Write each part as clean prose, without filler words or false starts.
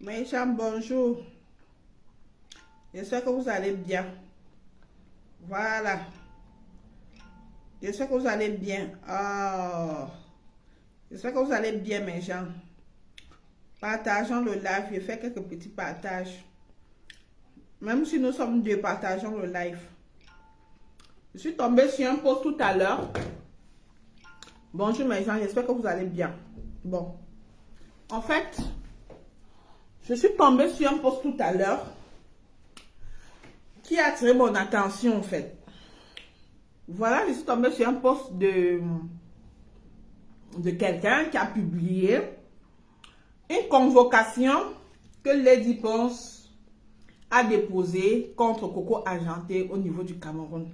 Mes chers, bonjour. J'espère que vous allez bien. Voilà. J'espère que vous allez bien. Oh. J'espère que vous allez bien, mes gens. Partageons le live. Je fais quelques petits partages. Même si nous sommes deux, partageons le live. Je suis tombée sur un post tout à l'heure. Bonjour, mes gens. J'espère que vous allez bien. Bon. En fait, je suis tombée sur un post tout à l'heure qui a attiré mon attention, en fait. Voilà, je suis tombée sur un post de quelqu'un qui a publié une convocation que Lady Ponce a déposée contre Coco Argenté au niveau du Cameroun.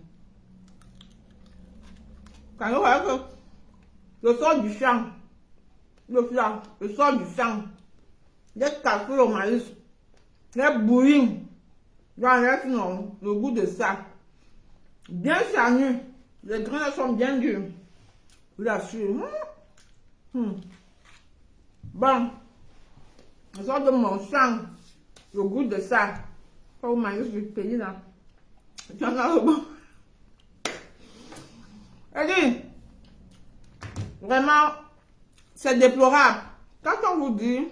Quand je vois que je sors du champ, je sors du champ, j'ai cassé le maïs, j'ai bouilli, j'enlève non, le goût de ça. Bien charnu, les grains sont bien durs. Je l'assure. Bon, je sors de mon champ, le goût de ça. Pas au maïs du pays là. J'en ai le bon. Elle dit, vraiment, c'est déplorable. Quand on vous dit,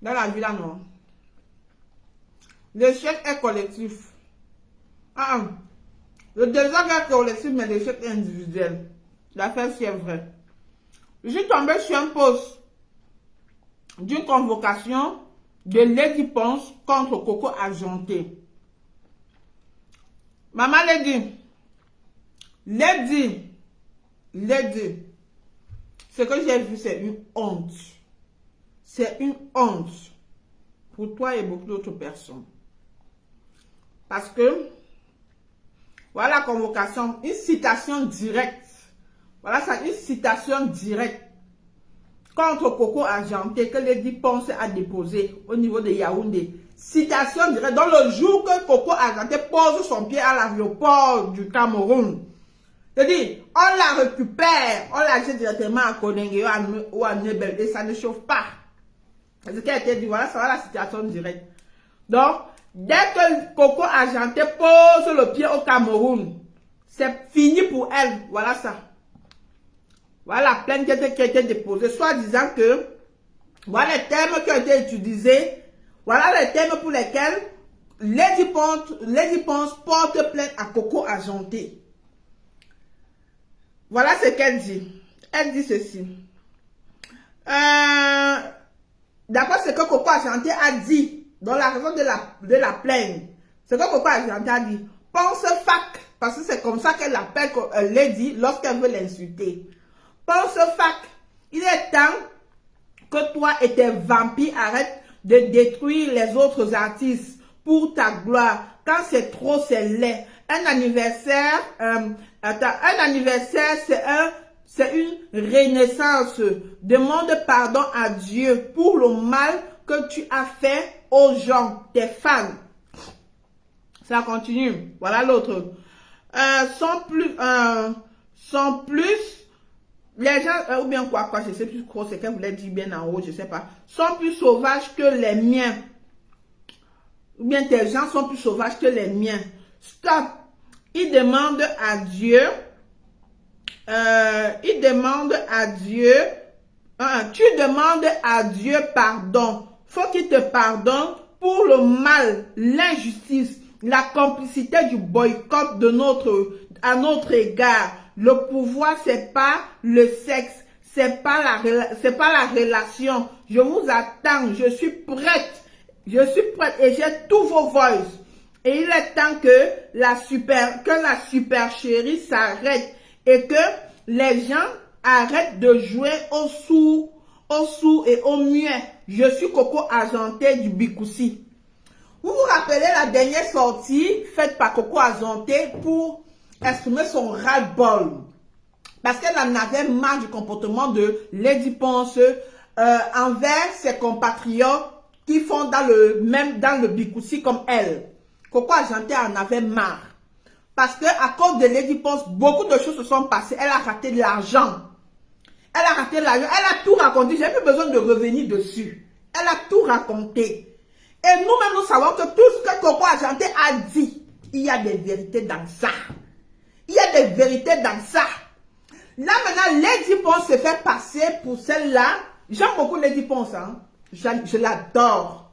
dans la vie là, non, l'échec est collectif. Le désordre est collectif, mais l'échec est individuel. L'affaire, c'est vrai. Je suis tombée sur un post d'une convocation de Lady Ponce contre Coco Argenté. Maman Lady, ce que j'ai vu, c'est une honte. C'est une honte pour toi et beaucoup d'autres personnes. Parce que, voilà la convocation, une citation directe. Voilà ça, une citation directe contre Coco Argenté que Lady Ponce a déposée au niveau de Yaoundé. Citation directe. Dans le jour que Coco Argenté pose son pied à l'aéroport du Cameroun, c'est-à-dire, on la récupère, on la jette directement à Konenge ou à Nebel et ça ne chauffe pas. C'est ce qui a été dit. Voilà, ça va la citation directe. Donc, dès que Coco Argenté pose le pied au Cameroun, c'est fini pour elle. Voilà ça. Voilà la plainte qui a été déposée, soit disant que, voilà les termes qui ont été utilisés, voilà les termes pour lesquels Lady Ponce porte plainte à Coco Argenté. Voilà ce qu'elle dit. Elle dit ceci. D'après ce que Coco Argenté a dit, dans la raison de la plainte, ce que Coco Argenté a dit, pense fac, parce que c'est comme ça qu'elle appelle Lady lorsqu'elle veut l'insulter. Pense fac, il est temps que toi et tes vampires arrêtent de détruire les autres artistes pour ta gloire. Quand c'est trop, c'est laid. Un anniversaire, c'est une renaissance. Demande pardon à Dieu pour le mal que tu as fait aux gens, tes fans. Ça continue. Voilà l'autre. Sans plus, les gens, ou bien quoi, je sais plus quoi, c'est qu'elle voulait dire bien en haut, je sais pas, sont plus sauvages que les miens. Ou bien tes gens sont plus sauvages que les miens. Stop. Il demande à Dieu, tu demandes à Dieu pardon. Faut qu'il te pardonne pour le mal, l'injustice, la complicité du boycott à notre égard. Le pouvoir, c'est pas le sexe, c'est pas la relation. Je vous attends, je suis prête et j'ai tous vos voices. Et il est temps que la super chérie s'arrête et que les gens arrêtent de jouer au sourd et au muet. Je suis Coco Argenté du Bikoussi. Vous vous rappelez la dernière sortie faite par Coco Argenté pour exprimer son ras-le-bol. Parce qu'elle en avait marre du comportement de Lady Ponce envers ses compatriotes qui font dans le Bikoussi comme elle. Coco Argenté en avait marre. Parce que à cause de Lady Ponce, beaucoup de choses se sont passées. Elle a raté de l'argent. Elle a tout raconté. J'ai plus besoin de revenir dessus. Elle a tout raconté. Et nous-mêmes, nous savons que tout ce que Coco Argenté a dit, il y a des vérités dans ça. Il y a des vérités dans ça. Là, maintenant, Lady Ponce se fait passer pour celle-là. J'aime beaucoup Lady Ponce. Hein? Je l'adore.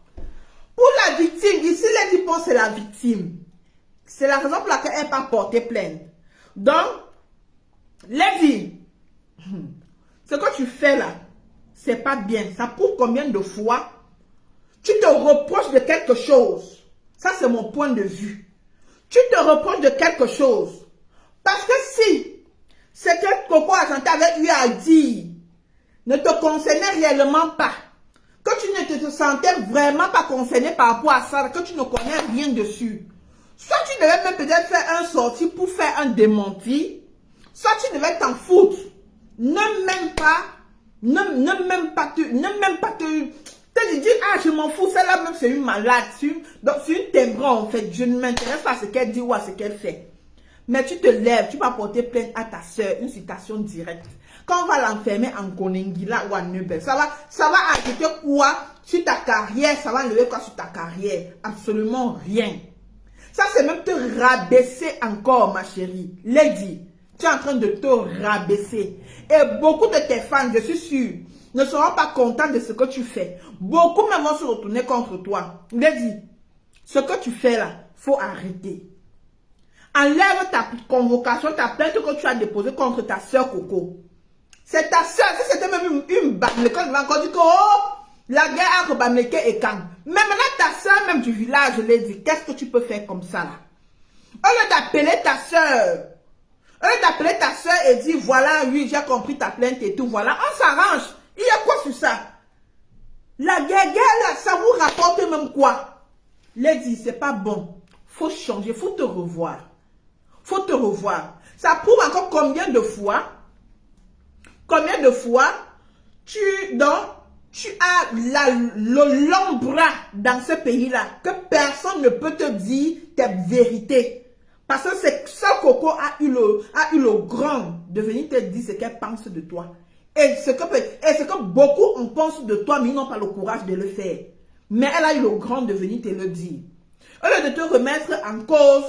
Pour la victime, ici, Lady Ponce, c'est la victime. C'est la raison pour laquelle elle n'a pas porté plainte. Donc, Lady, ce que tu fais là, c'est pas bien. Ça prouve combien de fois tu te reproches de quelque chose. Ça, c'est mon point de vue. Tu te reproches de quelque chose. Parce que si ce que Coco Argenté avait eu à dire ne te concernait réellement pas, que tu ne te sentais vraiment pas concerné par rapport à ça, que tu ne connais rien dessus, soit tu devais même peut-être faire un sorti pour faire un démenti, soit tu devais t'en foutre. Ne même pas te dire, ah, je m'en fous, celle-là même c'est une malade, donc c'est une témoin en fait, je ne m'intéresse pas à ce qu'elle dit ou à ce qu'elle fait. Mais tu te lèves, tu vas porter plainte à ta soeur, une citation directe. Quand on va l'enfermer en Koningila ou en Neubel, ça va ajouter quoi sur ta carrière, ça va enlever quoi sur ta carrière? Absolument rien. Ça, c'est même te rabaisser encore, ma chérie. Lady, tu es en train de te rabaisser. Et beaucoup de tes fans, je suis sûre, ne seront pas contents de ce que tu fais. Beaucoup même vont se retourner contre toi. Lady, ce que tu fais là, faut arrêter. Enlève ta convocation, ta plainte que tu as déposée contre ta soeur Coco. C'est ta soeur, si c'était même une Bamileke, on va encore dire que oh, la guerre entre Bamileke et Kang. Mais maintenant ta soeur même du village, je l'ai dit, qu'est-ce que tu peux faire comme ça là? Au lieu d'appeler ta soeur, et dire voilà, oui, j'ai compris ta plainte et tout, voilà, on s'arrange. Il y a quoi sur ça? La guerre là, ça vous rapporte même quoi? Lady, c'est pas bon. Faut changer, faut te revoir. Faut te revoir. Ça prouve encore combien de fois tu as le long bras dans ce pays-là, que personne ne peut te dire tes vérités. Parce que c'est ça Coco a eu le grand de venir te dire ce qu'elle pense de toi. Et ce que beaucoup en pensent de toi, mais ils n'ont pas le courage de le faire. Mais elle a eu le grand de venir te le dire. Au lieu de te remettre en cause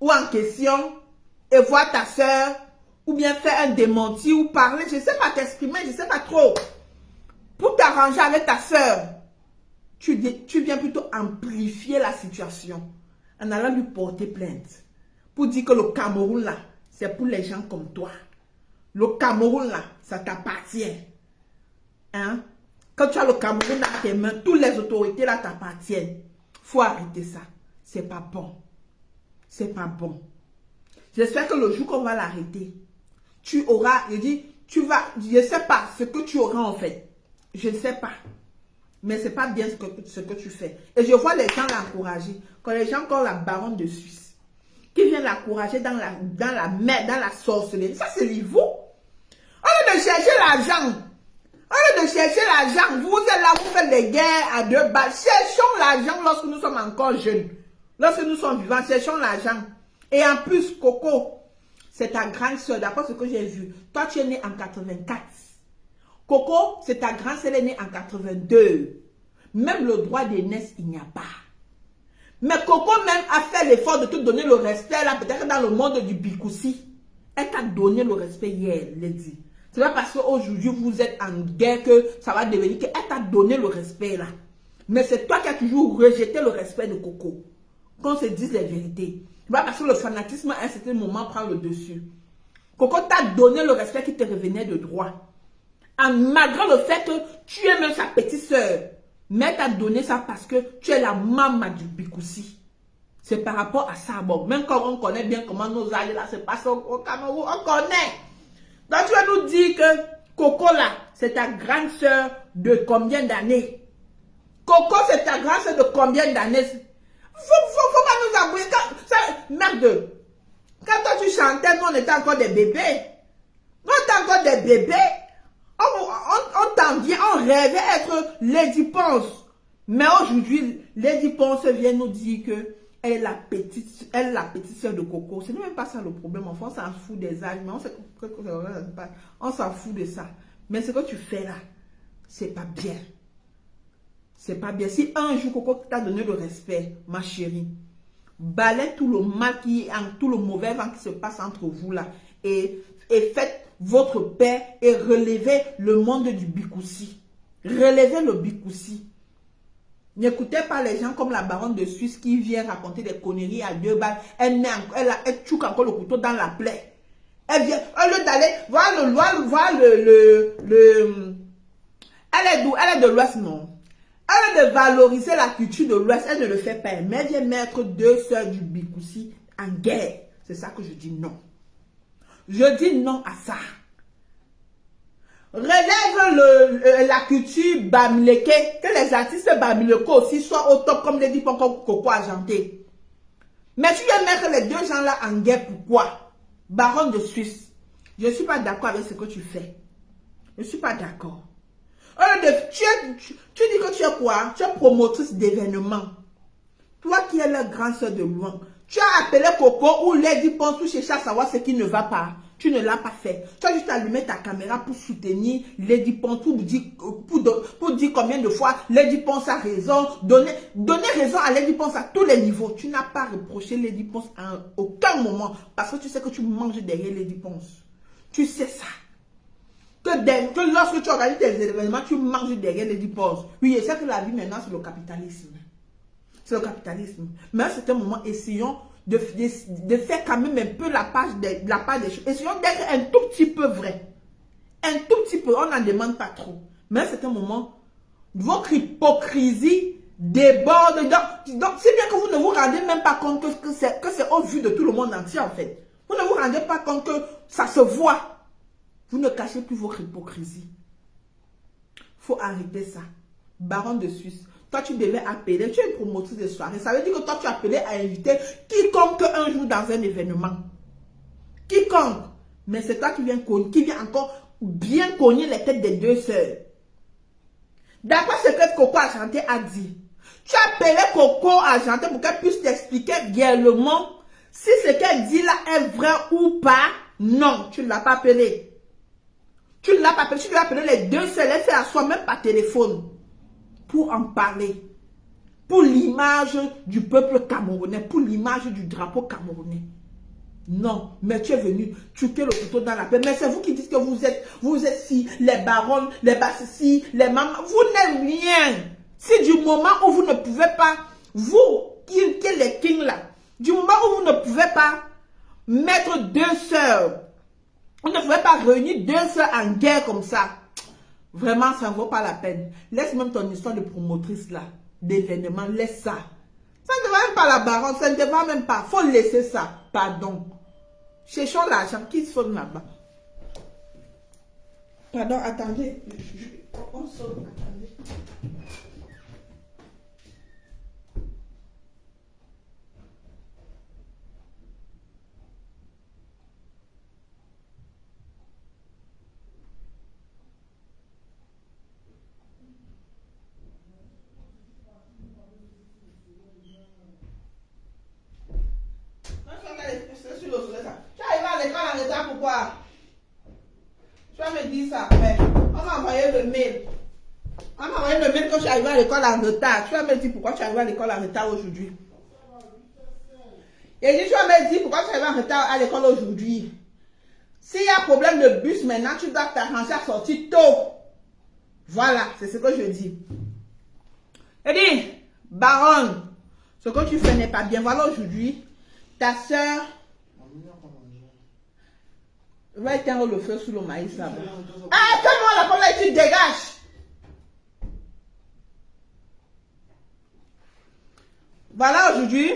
ou en question et voir ta soeur ou bien faire un démenti ou parler, je ne sais pas t'exprimer, je ne sais pas trop. Pour t'arranger avec ta soeur, tu viens plutôt amplifier la situation en allant lui porter plainte. Pour dire que le Cameroun là, c'est pour les gens comme toi. Le Cameroun là, ça t'appartient. Hein? Quand tu as le Cameroun dans tes mains, toutes les autorités là t'appartiennent. Faut arrêter ça. C'est pas bon. C'est pas bon. J'espère que le jour qu'on va l'arrêter, tu auras, je ne sais pas ce que tu auras en fait. Je ne sais pas. Mais c'est pas bien ce que tu fais. Et je vois les gens l'encourager. Quand les gens comme la baronne de Suisse, qui viennent l'encourager dans la sorcellerie, ça c'est niveau. Au lieu de chercher l'argent, vous êtes là, vous faites des guerres à 2 balles. Cherchons l'argent lorsque nous sommes encore jeunes. Lorsque nous sommes vivants, cherchons l'argent. Et en plus, Coco, c'est ta grande soeur, d'après ce que j'ai vu. Toi, tu es né en 84. Coco, c'est ta grande soeur, elle est née en 82. Même le droit d'aînesse, il n'y a pas. Mais Coco même a fait l'effort de te donner le respect, là, peut-être dans le monde du Bikoussi. Elle t'a donné le respect hier, Lady. C'est pas parce qu'aujourd'hui vous êtes en guerre que ça va devenir qu'elle t'a donné le respect là. Mais c'est toi qui as toujours rejeté le respect de Coco. Qu'on se dise les vérités. C'est pas parce que le fanatisme à un certain moment prend le dessus. Coco t'a donné le respect qui te revenait de droit. Malgré le fait que tu es même sa petite soeur. Mais elle t'a donné ça parce que tu es la maman du Bikoussi. C'est par rapport à ça. Bon, même quand on connaît bien comment nos alliés là se passent au Cameroun, on connaît. Donc tu vas nous dire que Coco là, c'est ta grande soeur de combien d'années? Coco, c'est ta grande soeur de combien d'années? Faut pas nous avouer. Merde. Quand toi tu chantais, nous on était encore des bébés. Nous on était encore des bébés. On t'enviait, on rêvait être Lady Ponce. Mais aujourd'hui, Lady Ponce vient nous dire que elle est la petite soeur de Coco. Ce n'est même pas ça le problème. Enfin, on s'en fout des âges, mais on s'en fout de ça. Mais ce que tu fais là, c'est pas bien. C'est pas bien. Si un jour Coco t'a donné le respect, ma chérie, balaie tout le mal tout le mauvais vent qui se passe entre vous là. Et faites votre paix et relevez le monde du Bikoussi. Relevez le Bikoussi. N'écoutez pas les gens comme la baronne de Suisse qui vient raconter des conneries à 2 balles. Elle chouk encore le couteau dans la plaie. Elle vient, au lieu d'aller voir elle est d'où? Elle est de l'Ouest, non. Elle est de valoriser la culture de l'Ouest. Elle ne le fait pas. Mais elle vient mettre 2 sœurs du Bikoussi en guerre. C'est ça que je dis non. Je dis non à ça. Relève la culture bamileke. Que les artistes bamileke aussi soient au top comme Lady Pon, comme Coco Argenté. Mais tu viens mettre les 2 gens là en guerre. Pourquoi? Baronne de Suisse. Je ne suis pas d'accord avec ce que tu fais. Je ne suis pas d'accord. Tu dis que tu es quoi? Tu es promotrice d'événements. Toi qui es la grande soeur de loin. Tu as appelé Coco ou Lady Pon pour chercher à savoir ce qui ne va pas. Tu ne l'as pas fait. Tu as juste allumé ta caméra pour soutenir Lady Pon, pour dire combien de fois Lady Pon a raison. Donner raison à Lady Pon à tous les niveaux. Tu n'as pas reproché Lady Pon à aucun moment. Parce que tu sais que tu manges derrière Lady Pon. Tu sais ça. Que lorsque tu organises tes événements, tu manges derrière Lady Pon. Oui, je sais que la vie maintenant, c'est le capitalisme. C'est le capitalisme. Mais à un certain moment, essayons de faire quand même un peu la part des choses. Essayons d'être un tout petit peu vrai. Un tout petit peu. On n'en demande pas trop. Mais à un certain moment, votre hypocrisie déborde. Donc c'est bien que vous ne vous rendez même pas compte que c'est au vu de tout le monde entier, en fait. Vous ne vous rendez pas compte que ça se voit. Vous ne cachez plus votre hypocrisie. Il faut arrêter ça. Baron de Suisse. Toi, tu devais appeler, tu es une promotrice de soirée. Ça veut dire que toi, tu appelais à inviter quiconque un jour dans un événement. Quiconque. Mais c'est toi qui viens encore bien cogner les têtes des 2 sœurs. D'après ce que Coco Argenté a dit, tu appelais Coco Argenté pour qu'elle puisse t'expliquer réellement si ce qu'elle dit là est vrai ou pas. Non, tu ne l'as pas appelé. Tu ne l'as pas appelé. Tu dois appeler les 2 sœurs. Elle fait à soi même par téléphone. Pour en parler, pour l'image du peuple camerounais, pour l'image du drapeau camerounais. Non, mais tu es venu chuter le couteau dans la paix. Mais c'est vous qui dites que vous êtes si, les baronnes, les bassissis, les mamans. Vous n'êtes rien. Si du moment où vous ne pouvez pas, vous qui êtes les kings là, du moment où vous ne pouvez pas mettre 2 sœurs, vous ne pouvez pas réunir 2 sœurs en guerre comme ça. Vraiment, ça ne vaut pas la peine. Laisse même ton histoire de promotrice là, d'événement, laisse ça. Ça ne va même pas la baronne, ça ne va même pas. Il faut laisser ça. Pardon. Cherchons l'argent. Qui sonne là-bas? Pardon, attendez. On sonne, attendez. Pourquoi? Tu vas me dire ça après. On m'a envoyé le mail. On m'a envoyé le mail quand je suis arrivé à l'école en retard. Tu vas me dire pourquoi tu es arrivé à l'école en retard aujourd'hui. Et dit, tu vas me dire pourquoi tu es arrivé en retard à l'école aujourd'hui. S'il y a problème de bus maintenant, tu dois t'arranger à sortir tôt. Voilà, c'est ce que je dis. Et dit, baronne, ce que tu fais n'est pas bien. Voilà aujourd'hui, ta soeur va éteindre le feu sous le maïs là-bas. Ah, attends-moi la première, tu dégages. Voilà aujourd'hui,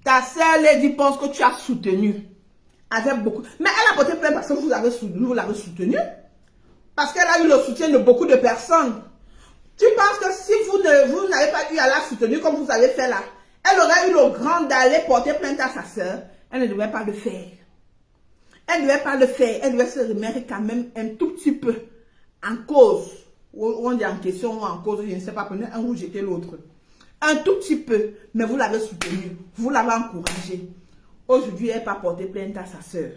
ta soeur Lady pense que tu as soutenu. Avec beaucoup. Mais elle a porté plainte parce que vous l'avez soutenu. Parce qu'elle a eu le soutien de beaucoup de personnes. Tu penses que si vous n'avez pas eu à la soutenir comme vous avez fait là, elle aurait eu le grand d'aller porter plainte à sa soeur. Elle ne devait pas le faire. Elle ne devait pas le faire. Elle devait se remettre quand même un tout petit peu en cause. Ou on dit en question ou en cause, je ne sais pas, prenez un ou jeter l'autre. Un tout petit peu. Mais vous l'avez soutenu. Vous l'avez encouragé. Aujourd'hui, elle n'a pas porté plainte à sa soeur.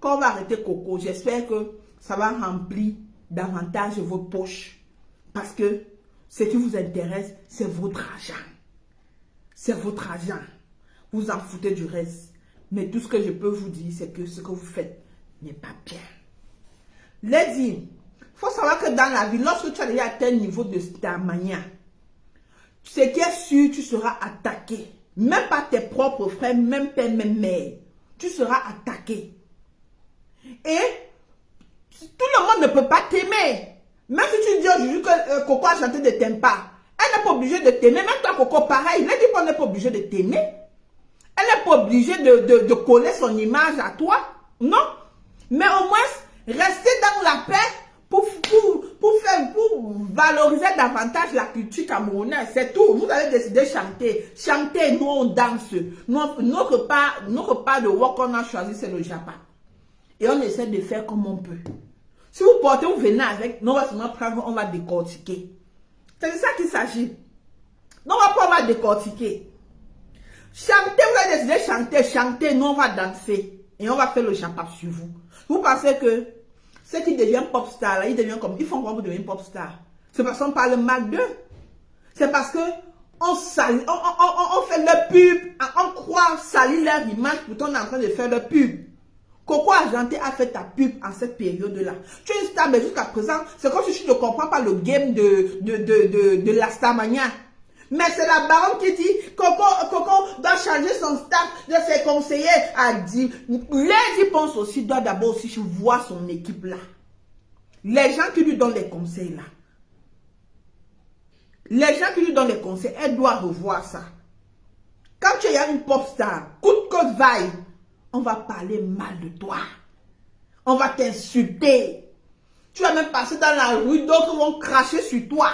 Quand on va arrêter Coco, j'espère que ça va remplir davantage vos poches. Parce que Ce qui vous intéresse, c'est votre argent. C'est votre argent. Vous en foutez du reste. Mais tout ce que je peux vous dire, c'est que ce que vous faites n'est pas bien. Les dit, il faut savoir que dans la vie, lorsque tu as déjà atteint un niveau de starmania, ce qui est sûr, tu seras attaqué. Même par tes propres frères, même père, même mère. Tu seras attaqué. Et tout le monde ne peut pas t'aimer. Même si tu dis aujourd'hui que Coco a chanté ne t'aime pas, elle n'est pas obligée de t'aimer. Même toi, Coco, pareil. Elle dit qu'on n'est pas obligé de t'aimer. Elle n'est pas obligée de coller son image à toi. Non. Mais au moins, rester dans la paix pour valoriser davantage la culture camerounaise. C'est tout. Vous allez décider de chanter. Chanter, nous on danse. Notre part de work qu'on a choisi, c'est le Japon. Et on essaie de faire comme on peut. Si vous portez, vous venez avec, nous on va seulement prendre, on va décortiquer. C'est de ça qu'il s'agit. Nous on va décortiquer. Chanter, vous allez décider de chanter, chanter, nous on va danser. Et on va faire le Japon sur vous. Vous pensez que ceux qui deviennent pop stars, là, ils deviennent comme, ils font quoi pour devenir pop star? C'est parce qu'on parle mal d'eux. C'est parce que on fait leur pub, on croit salir leur image, pourtant on est en train de faire leur pub. Coco Argenté a fait ta pub en cette période-là. Tu es une star, mais jusqu'à présent, c'est comme si tu ne comprends pas le game de la starmania. Mais c'est la baronne qui dit, Coco doit changer son staff, de ses conseillers, a dit. Les y pensent aussi, doit d'abord aussi voir son équipe là. Les gens qui lui donnent les conseils là. Les gens qui lui donnent les conseils, elle doit revoir ça. Quand tu es une pop star, coûte que vaille, on va parler mal de toi. On va t'insulter. Tu vas même passer dans la rue, d'autres vont cracher sur toi.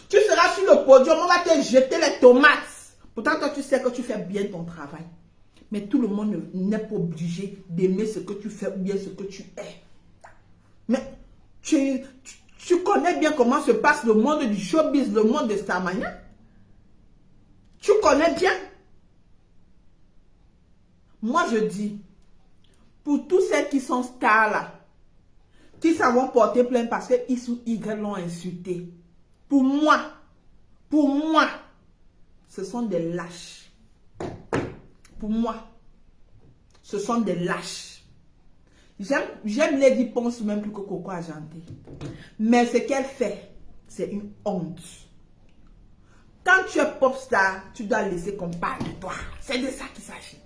Tu seras sur le podium, on va te jeter les tomates. Pourtant, toi, tu sais que tu fais bien ton travail. Mais tout le monde n'est pas obligé d'aimer ce que tu fais ou bien ce que tu es. Mais tu connais bien comment se passe le monde du showbiz, le monde de Starmania. Tu connais bien. Moi, je dis, pour tous ceux qui sont stars là, qui s'en vont porter plainte parce que X ou Y l'ont insulté. Pour moi, ce sont des lâches. Pour moi, ce sont des lâches. J'aime Lady Ponce même plus que Coco Argenté. Mais ce qu'elle fait, c'est une honte. Quand tu es pop star, tu dois laisser qu'on parle de toi. C'est de ça qu'il s'agit.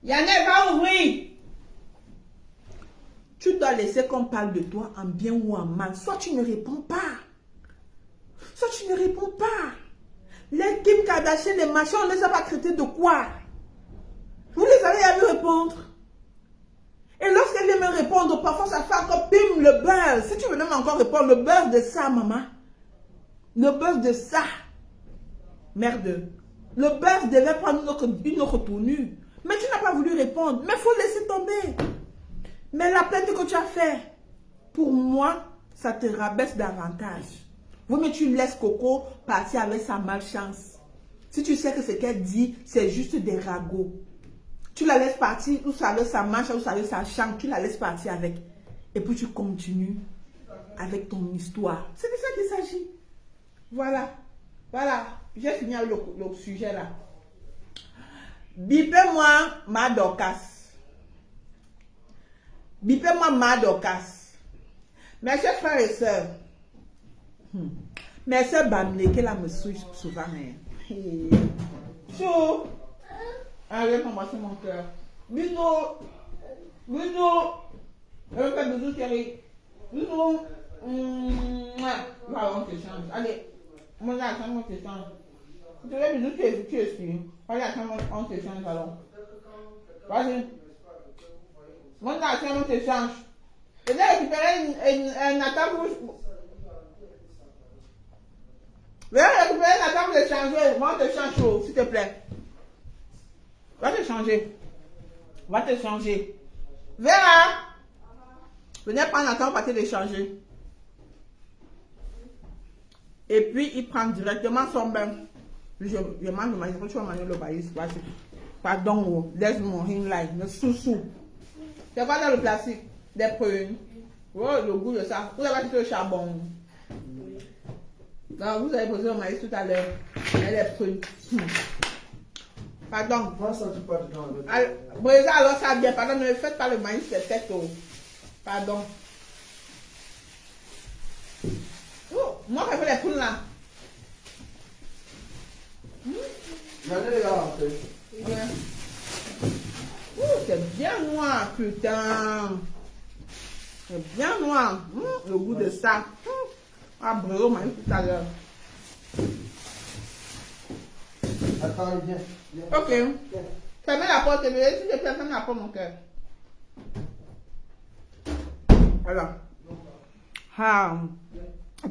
Yannick va ouvrir. Tu dois laisser qu'on parle de toi en bien ou en mal. Soit tu ne réponds pas. Soit tu ne réponds pas. Les Kim Kardashian, les machins, on ne les a pas traités de quoi? Vous les avez à lui répondre. Et lorsqu'elle vient me répondre, parfois ça fait encore bim le buzz. Si tu veux même encore répondre, le buzz de ça, maman. Le buzz de ça. Merde. Le buzz devait prendre une autre tournure. Mais tu n'as pas voulu répondre. Mais il faut laisser tomber. Mais la plainte que tu as fait, pour moi, ça te rabaisse davantage. Oui, mais tu laisses Coco partir avec sa malchance. Si tu sais que ce qu'elle dit, c'est juste des ragots. Tu la laisses partir, ou ça avec sa manche, ou ça avec sa chante, tu la laisses partir avec. Et puis tu continues avec ton histoire. C'est de ça qu'il s'agit. Voilà. Voilà. J'ai fini avec le sujet là. Bipez-moi ma Dorcas. Bipez-moi ma Dorcas. Mes chers frères et sœurs. Mes sœurs Bamleke là me suivent souvent. Chou. Allez, on va sur mon cœur. Bisous. Bisous. Je vais faire bisous, chérie. Bisous. Voilà, on s'échange. Allez. Mon accent, on s'échange. Tu veux bisous, tu es sûr. Allez, on s'échange alors. Vas-y. Mon accent, on s'échange. Je vais récupérer un attaque rouge. Je vais récupérer un attaque de changer. Moi, on te change chaud, s'il te plaît. Va te changer. Va te changer. Vera! Venez prendre la table pour te changer. Et puis, il prend directement son bain. Je mange ma journée, tu vas manger le baïs. Pardon, laisse-moi ring light, le sous-sous. C'est quoi dans le plastique? Des prunes. Oh, le goût de ça. Vous avez acheté le charbon. Donc, vous avez posé le maïs tout à l'heure. Elle est prune. Pardon. Moi, ça, tu pas dedans. Brésil, alors ça bien. Pardon, ne faites pas le maïs, c'est tête. Oh. Pardon. Oh, moi, je fais les prunes là. J'en ai déjà rentré. Ouais. Oh, c'est bien noir, putain. C'est bien noir. Le goût de ça. Ah, brûle, m'a dit tout à l'heure. Attends, viens. Ok. Fermez la porte, si je peux fermer la porte, mon cœur. Voilà. Ah,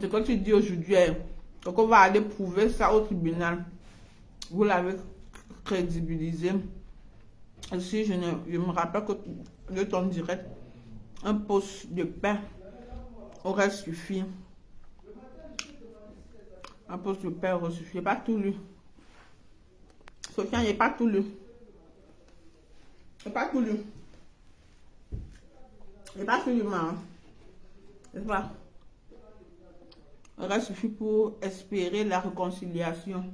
c'est quoi tu dis aujourd'hui? Donc, on va aller prouver ça au tribunal. Vous l'avez crédibilisé. Ici, je me rappelle que le temps direct, un poste de pain aurait suffi. Un poste de pain aurait suffi. Je n'ai pas tout lu. Sofiane, je n'ai pas tout lu. Je n'ai pas tout lu. Je n'ai pas tout lu, maman. C'est pas. Il aurait suffi pour espérer la réconciliation.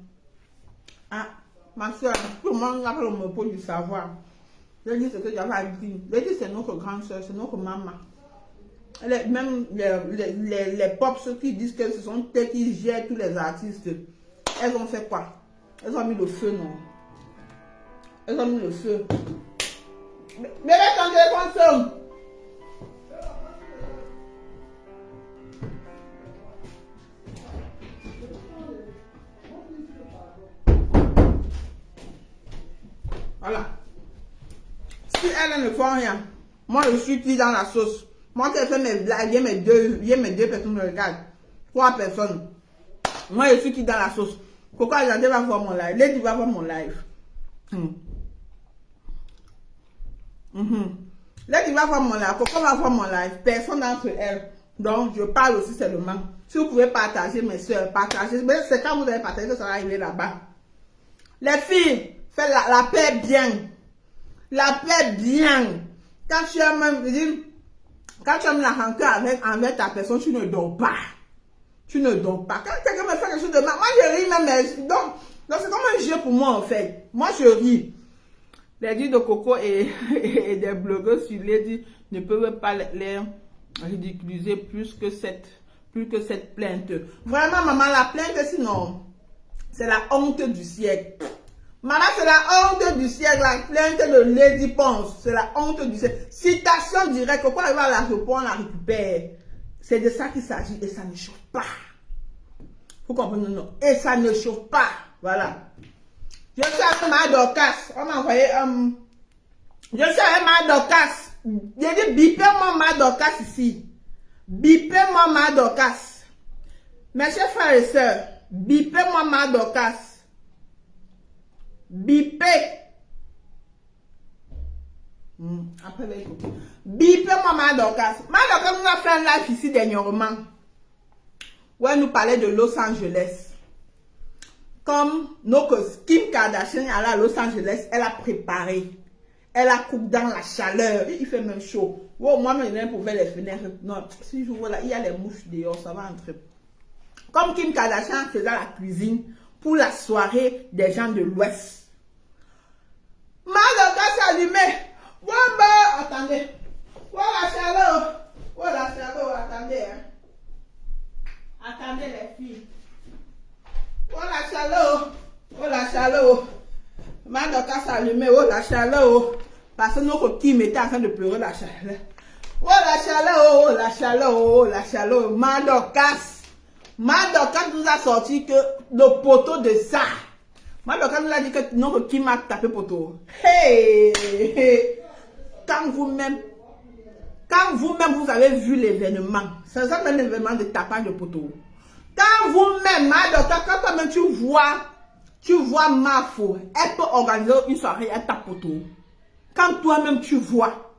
Ah, ma soeur, tout le monde n'a pas le monopole du savoir. Je dis ce que j'avais à dire. Je dis c'est notre grande soeur, c'est notre maman. Même les pop, ceux qui disent que ce sont elles qui gèrent tous les artistes, elles ont fait quoi? Elles ont mis le feu, non? Elles ont mis le feu. Bébé, ton téléphone sonne. Voilà. Si elles ne font rien, moi je suis qui dans la sauce. Moi qui ai fait mes blagues, il y a mes deux personnes qui me regardent. 3 personnes. Moi je suis qui dans la sauce. Pourquoi Jandé va voir mon live? Lady va voir mon live. Lady va voir mon live. Pourquoi va voir mon live? Personne d'entre elles. Donc je parle aussi seulement. Si vous pouvez partager mes soeurs, partagez. Mais c'est quand vous allez partager que ça va arriver là-bas. Les filles, faites la paix bien. La paix bien. Quand tu aimes la rancœur avec ta personne, tu ne dors pas. Tu ne dors pas. Quand quelqu'un me fait quelque chose de mal, moi je ris même. Donc c'est comme un jeu pour moi en fait. Moi je ris. Les dits de Coco et des blogueurs sur Lady ne peuvent pas les ridiculiser plus que cette plainte. Vraiment maman, la plainte sinon, c'est la honte du siècle. Maman, c'est la honte du siècle, la plainte de Lady Ponce. C'est la honte du siècle. Citation directe, quand elle va à l'aéroport, on la récupère. C'est de ça qu'il s'agit et ça ne chauffe pas. Vous comprenez, non? Et ça ne chauffe pas. Voilà. Je suis avec ma Dorcas. On m'a envoyé je suis avec ma Dorcas. J'ai dit, bipez-moi ma Dorcas ici. Bipez-moi ma Dorcas. Mes chers frères et sœurs, bipez-moi ma Dorcas. Bipez. Après, bipez-moi ma Dorcas. Ma Dorcas nous a fait un live ici dernièrement. Où elle nous parlait de Los Angeles. Comme Kim Kardashian est allée à Los Angeles, elle a préparé. Elle a coupé dans la chaleur. Il fait même chaud. Oh, moi, je viens pour faire les fenêtres. Non, si je vois là, il y a les mouches dehors, ça va entrer. Comme Kim Kardashian faisait la cuisine pour la soirée des gens de l'Ouest. Ma Dorcas allumée. Oh, bah, attendez. Oh, la chaleur. Oh, la chaleur, attendez. Hein. Attendez, les filles. Oh la chaleur, oh la chaleur, ma Dorcas allumée, oh la chaleur, parce que notre Kim était en train de pleurer la chaleur. Oh la chaleur, oh la chaleur, oh la chaleur, ma Dorcas nous a sorti que le poteau de ça. Ma Dorcas nous a dit que notre Kim a tapé poteau. Hey, quand vous-même vous avez vu l'événement, c'est ça un événement de tapage de poteau. Quand vous-même, ma Dorcas, quand toi-même tu vois Mafo, elle peut organiser une soirée à ta poteau. Quand toi-même tu vois.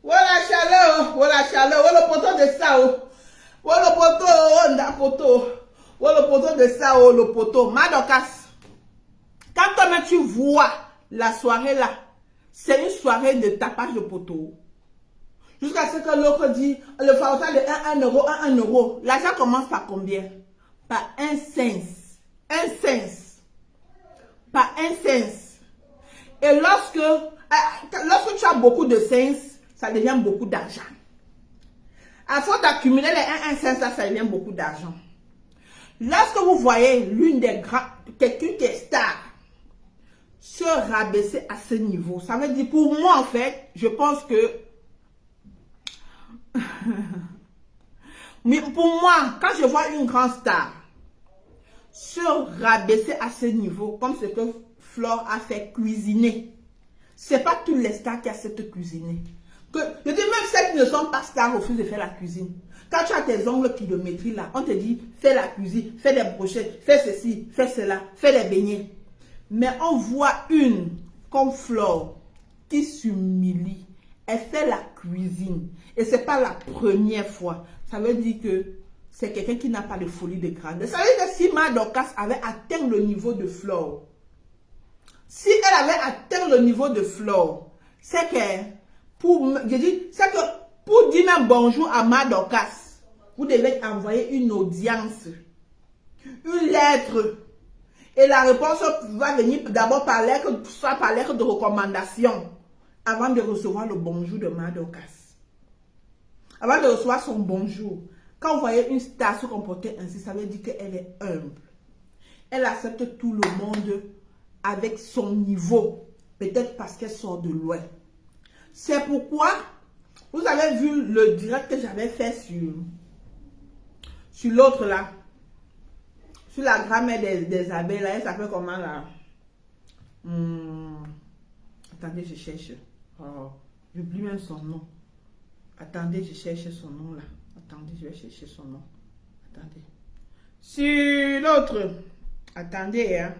Oh la chaleur, oh le poteau de ça, oh le poteau, oh le poteau. Oh le poteau de ça, oh le poteau. Ma Dorcas, quand toi-même tu vois la soirée là, c'est une soirée de tapage de poteau. Jusqu'à ce que l'autre dit, le forfait de 1 euro, 1 euro. L'argent commence par combien? par un sens. Un sens. Par un sens. Et lorsque tu as beaucoup de sens, ça devient beaucoup d'argent. À force d'accumuler les 1 cent, ça devient beaucoup d'argent. Lorsque vous voyez l'une des grandes, quelqu'un qui est star, se rabaisser à ce niveau, ça veut dire, pour moi en fait, je pense que, mais pour moi, quand je vois une grande star se rabaisser à ce niveau, comme ce que Flore a fait cuisiner, c'est pas tous les stars qui acceptent cuisiner. Je dis même celles qui ne sont pas stars refusent de faire la cuisine. Quand tu as tes ongles kilométriques là, on te dit fais la cuisine, fais des brochettes, fais ceci, fais cela, fais des beignets. Mais on voit une comme Flore qui s'humilie. Elle fait la cuisine. Et ce n'est pas la première fois. Ça veut dire que c'est quelqu'un qui n'a pas de folie de grandeur. Ça veut dire que si Ma Dorcas avait atteint le niveau de Flore, si elle avait atteint le niveau de Flore, c'est que pour dire même bonjour à Ma Dorcas, vous devez envoyer une audience, une lettre. Et la réponse va venir d'abord par lettre de recommandation, avant de recevoir le bonjour de Ma Dorcas. Avant de recevoir son bonjour. Quand vous voyez une star se comporter ainsi, ça veut dire qu'elle est humble. Elle accepte tout le monde avec son niveau. Peut-être parce qu'elle sort de loin. C'est pourquoi, vous avez vu le direct que j'avais fait sur l'autre là. Sur la grammaire des abeilles là. Elle s'appelle comment là? Attendez, je cherche. Oh, j'oublie même son nom. Attendez, je cherche son nom là. Attendez, je vais chercher son nom. Attendez. Sur l'autre. Attendez, hein.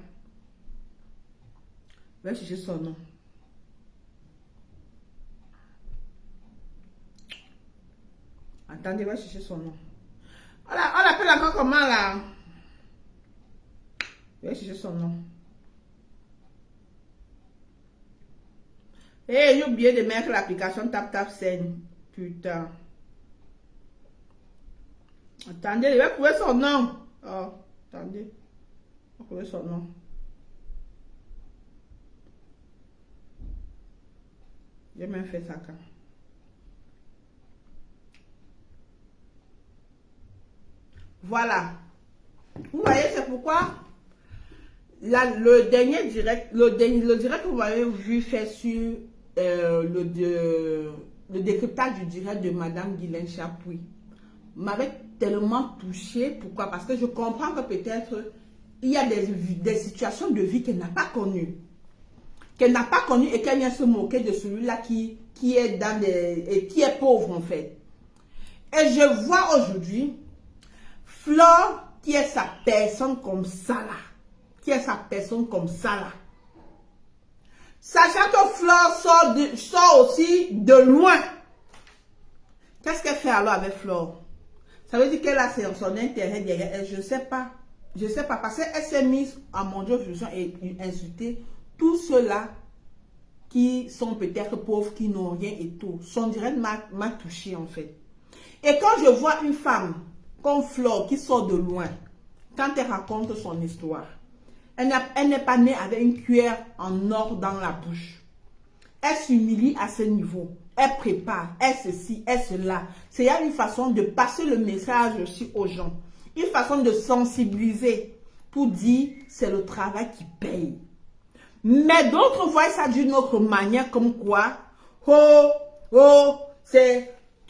Je vais chercher son nom. Attendez, je vais chercher son nom. On l'appelle encore comment là? Je vais chercher son nom. J'ai oublié de mettre l'application TapTapSend. Putain. Attendez, je vais trouver son nom. Oh, attendez. Je vais trouver son nom. J'ai même fait ça quand. Voilà. Vous voyez, c'est pourquoi le dernier direct, le direct que vous avez vu faire sur le décryptage du direct de Madame Guylaine Chapuis m'avait tellement touché. Pourquoi? Parce que je comprends que peut-être il y a des situations de vie qu'elle n'a pas connues. Qu'elle n'a pas connues et qu'elle vient se moquer de celui-là qui est dans et qui est pauvre en fait. Et je vois aujourd'hui Flore qui est sa personne comme ça là. Qui est sa personne comme ça là. Sachant que Flore sort aussi de loin. Qu'est-ce qu'elle fait alors avec Flore? Ça veut dire qu'elle a son intérêt derrière elle. Je ne sais pas. Je ne sais pas. Parce qu'elle s'est mise à manger et insulter tous ceux-là qui sont peut-être pauvres, qui n'ont rien et tout. Son direct m'a touché en fait. Et quand je vois une femme comme Flore qui sort de loin, quand elle raconte son histoire, elle n'est pas née avec une cuillère en or dans la bouche. Elle s'humilie à ce niveau. Elle prépare, elle ceci, elle cela. C'est une façon de passer le message aussi aux gens. Une façon de sensibiliser pour dire c'est le travail qui paye. Mais d'autres voient ça d'une autre manière comme quoi, ça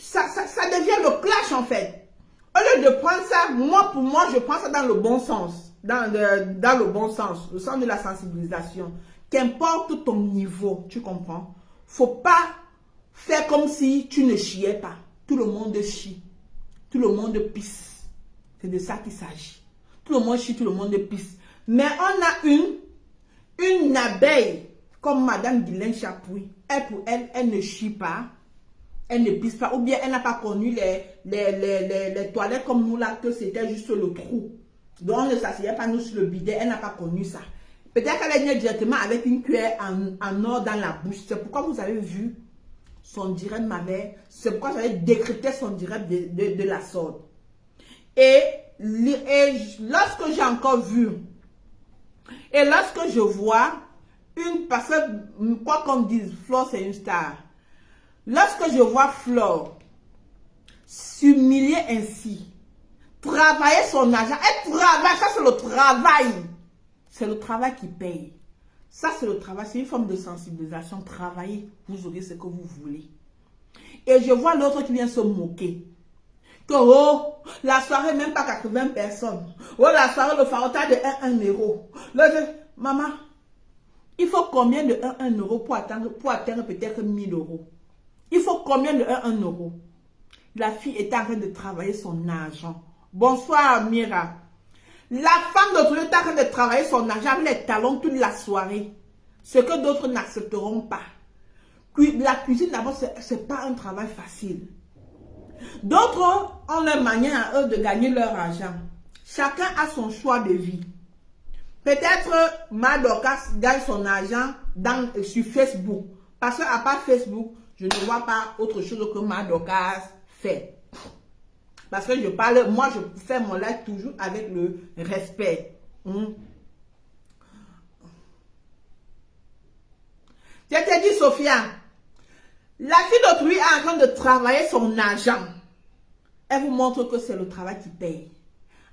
devient le clash en fait. Au lieu de prendre ça, pour moi, je prends ça dans le bon sens. Dans le bon sens, le sens de la sensibilisation. Qu'importe ton niveau, tu comprends? Faut pas faire comme si tu ne chiais pas. Tout le monde chie. Tout le monde pisse. C'est de ça qu'il s'agit. Tout le monde chie, tout le monde pisse. Mais on a une abeille comme Madame Guylaine Chapuis. Pour elle ne chie pas. Elle ne pisse pas. Ou bien elle n'a pas connu les toilettes comme nous là, que c'était juste le trou. Donc on ne s'asseyait pas nous sur le bidet. Elle n'a pas connu ça. Peut-être qu'elle est venue directement avec une cuillère en or dans la bouche. C'est pourquoi vous avez vu son direct c'est pourquoi j'avais décrypté son direct de la sorte. Et lorsque j'ai encore vu, et lorsque je vois parce que, quoi qu'on dise, Flore c'est une star. Lorsque je vois Flore s'humilier ainsi, travailler son argent, elle travaille, ça c'est le travail. C'est le travail qui paye. Ça c'est le travail, c'est une forme de sensibilisation. Travaillez, vous aurez ce que vous voulez. Et je vois l'autre qui vient se moquer. Que oh, la soirée même pas 80 personnes. Oh, la soirée le farotage de 1 euro. Maman, il faut combien de 1 euro pour atteindre peut-être 1000 euros? Il faut combien de 1 euro? La fille est en train de travailler son argent. Bonsoir Mira. La femme d'autrui est en train de travailler son argent avec les talons toute la soirée. Ce que d'autres n'accepteront pas. La cuisine d'abord, ce n'est pas un travail facile. D'autres ont leur manière à eux de gagner leur argent. Chacun a son choix de vie. Peut-être Madokas gagne son argent sur Facebook. Parce qu'à part Facebook, je ne vois pas autre chose que Madokas fait. Parce que je parle, moi je fais mon live toujours avec le respect. Je te dis, Sophia, la fille d'autrui est en train de travailler son argent. Elle vous montre que c'est le travail qui paye.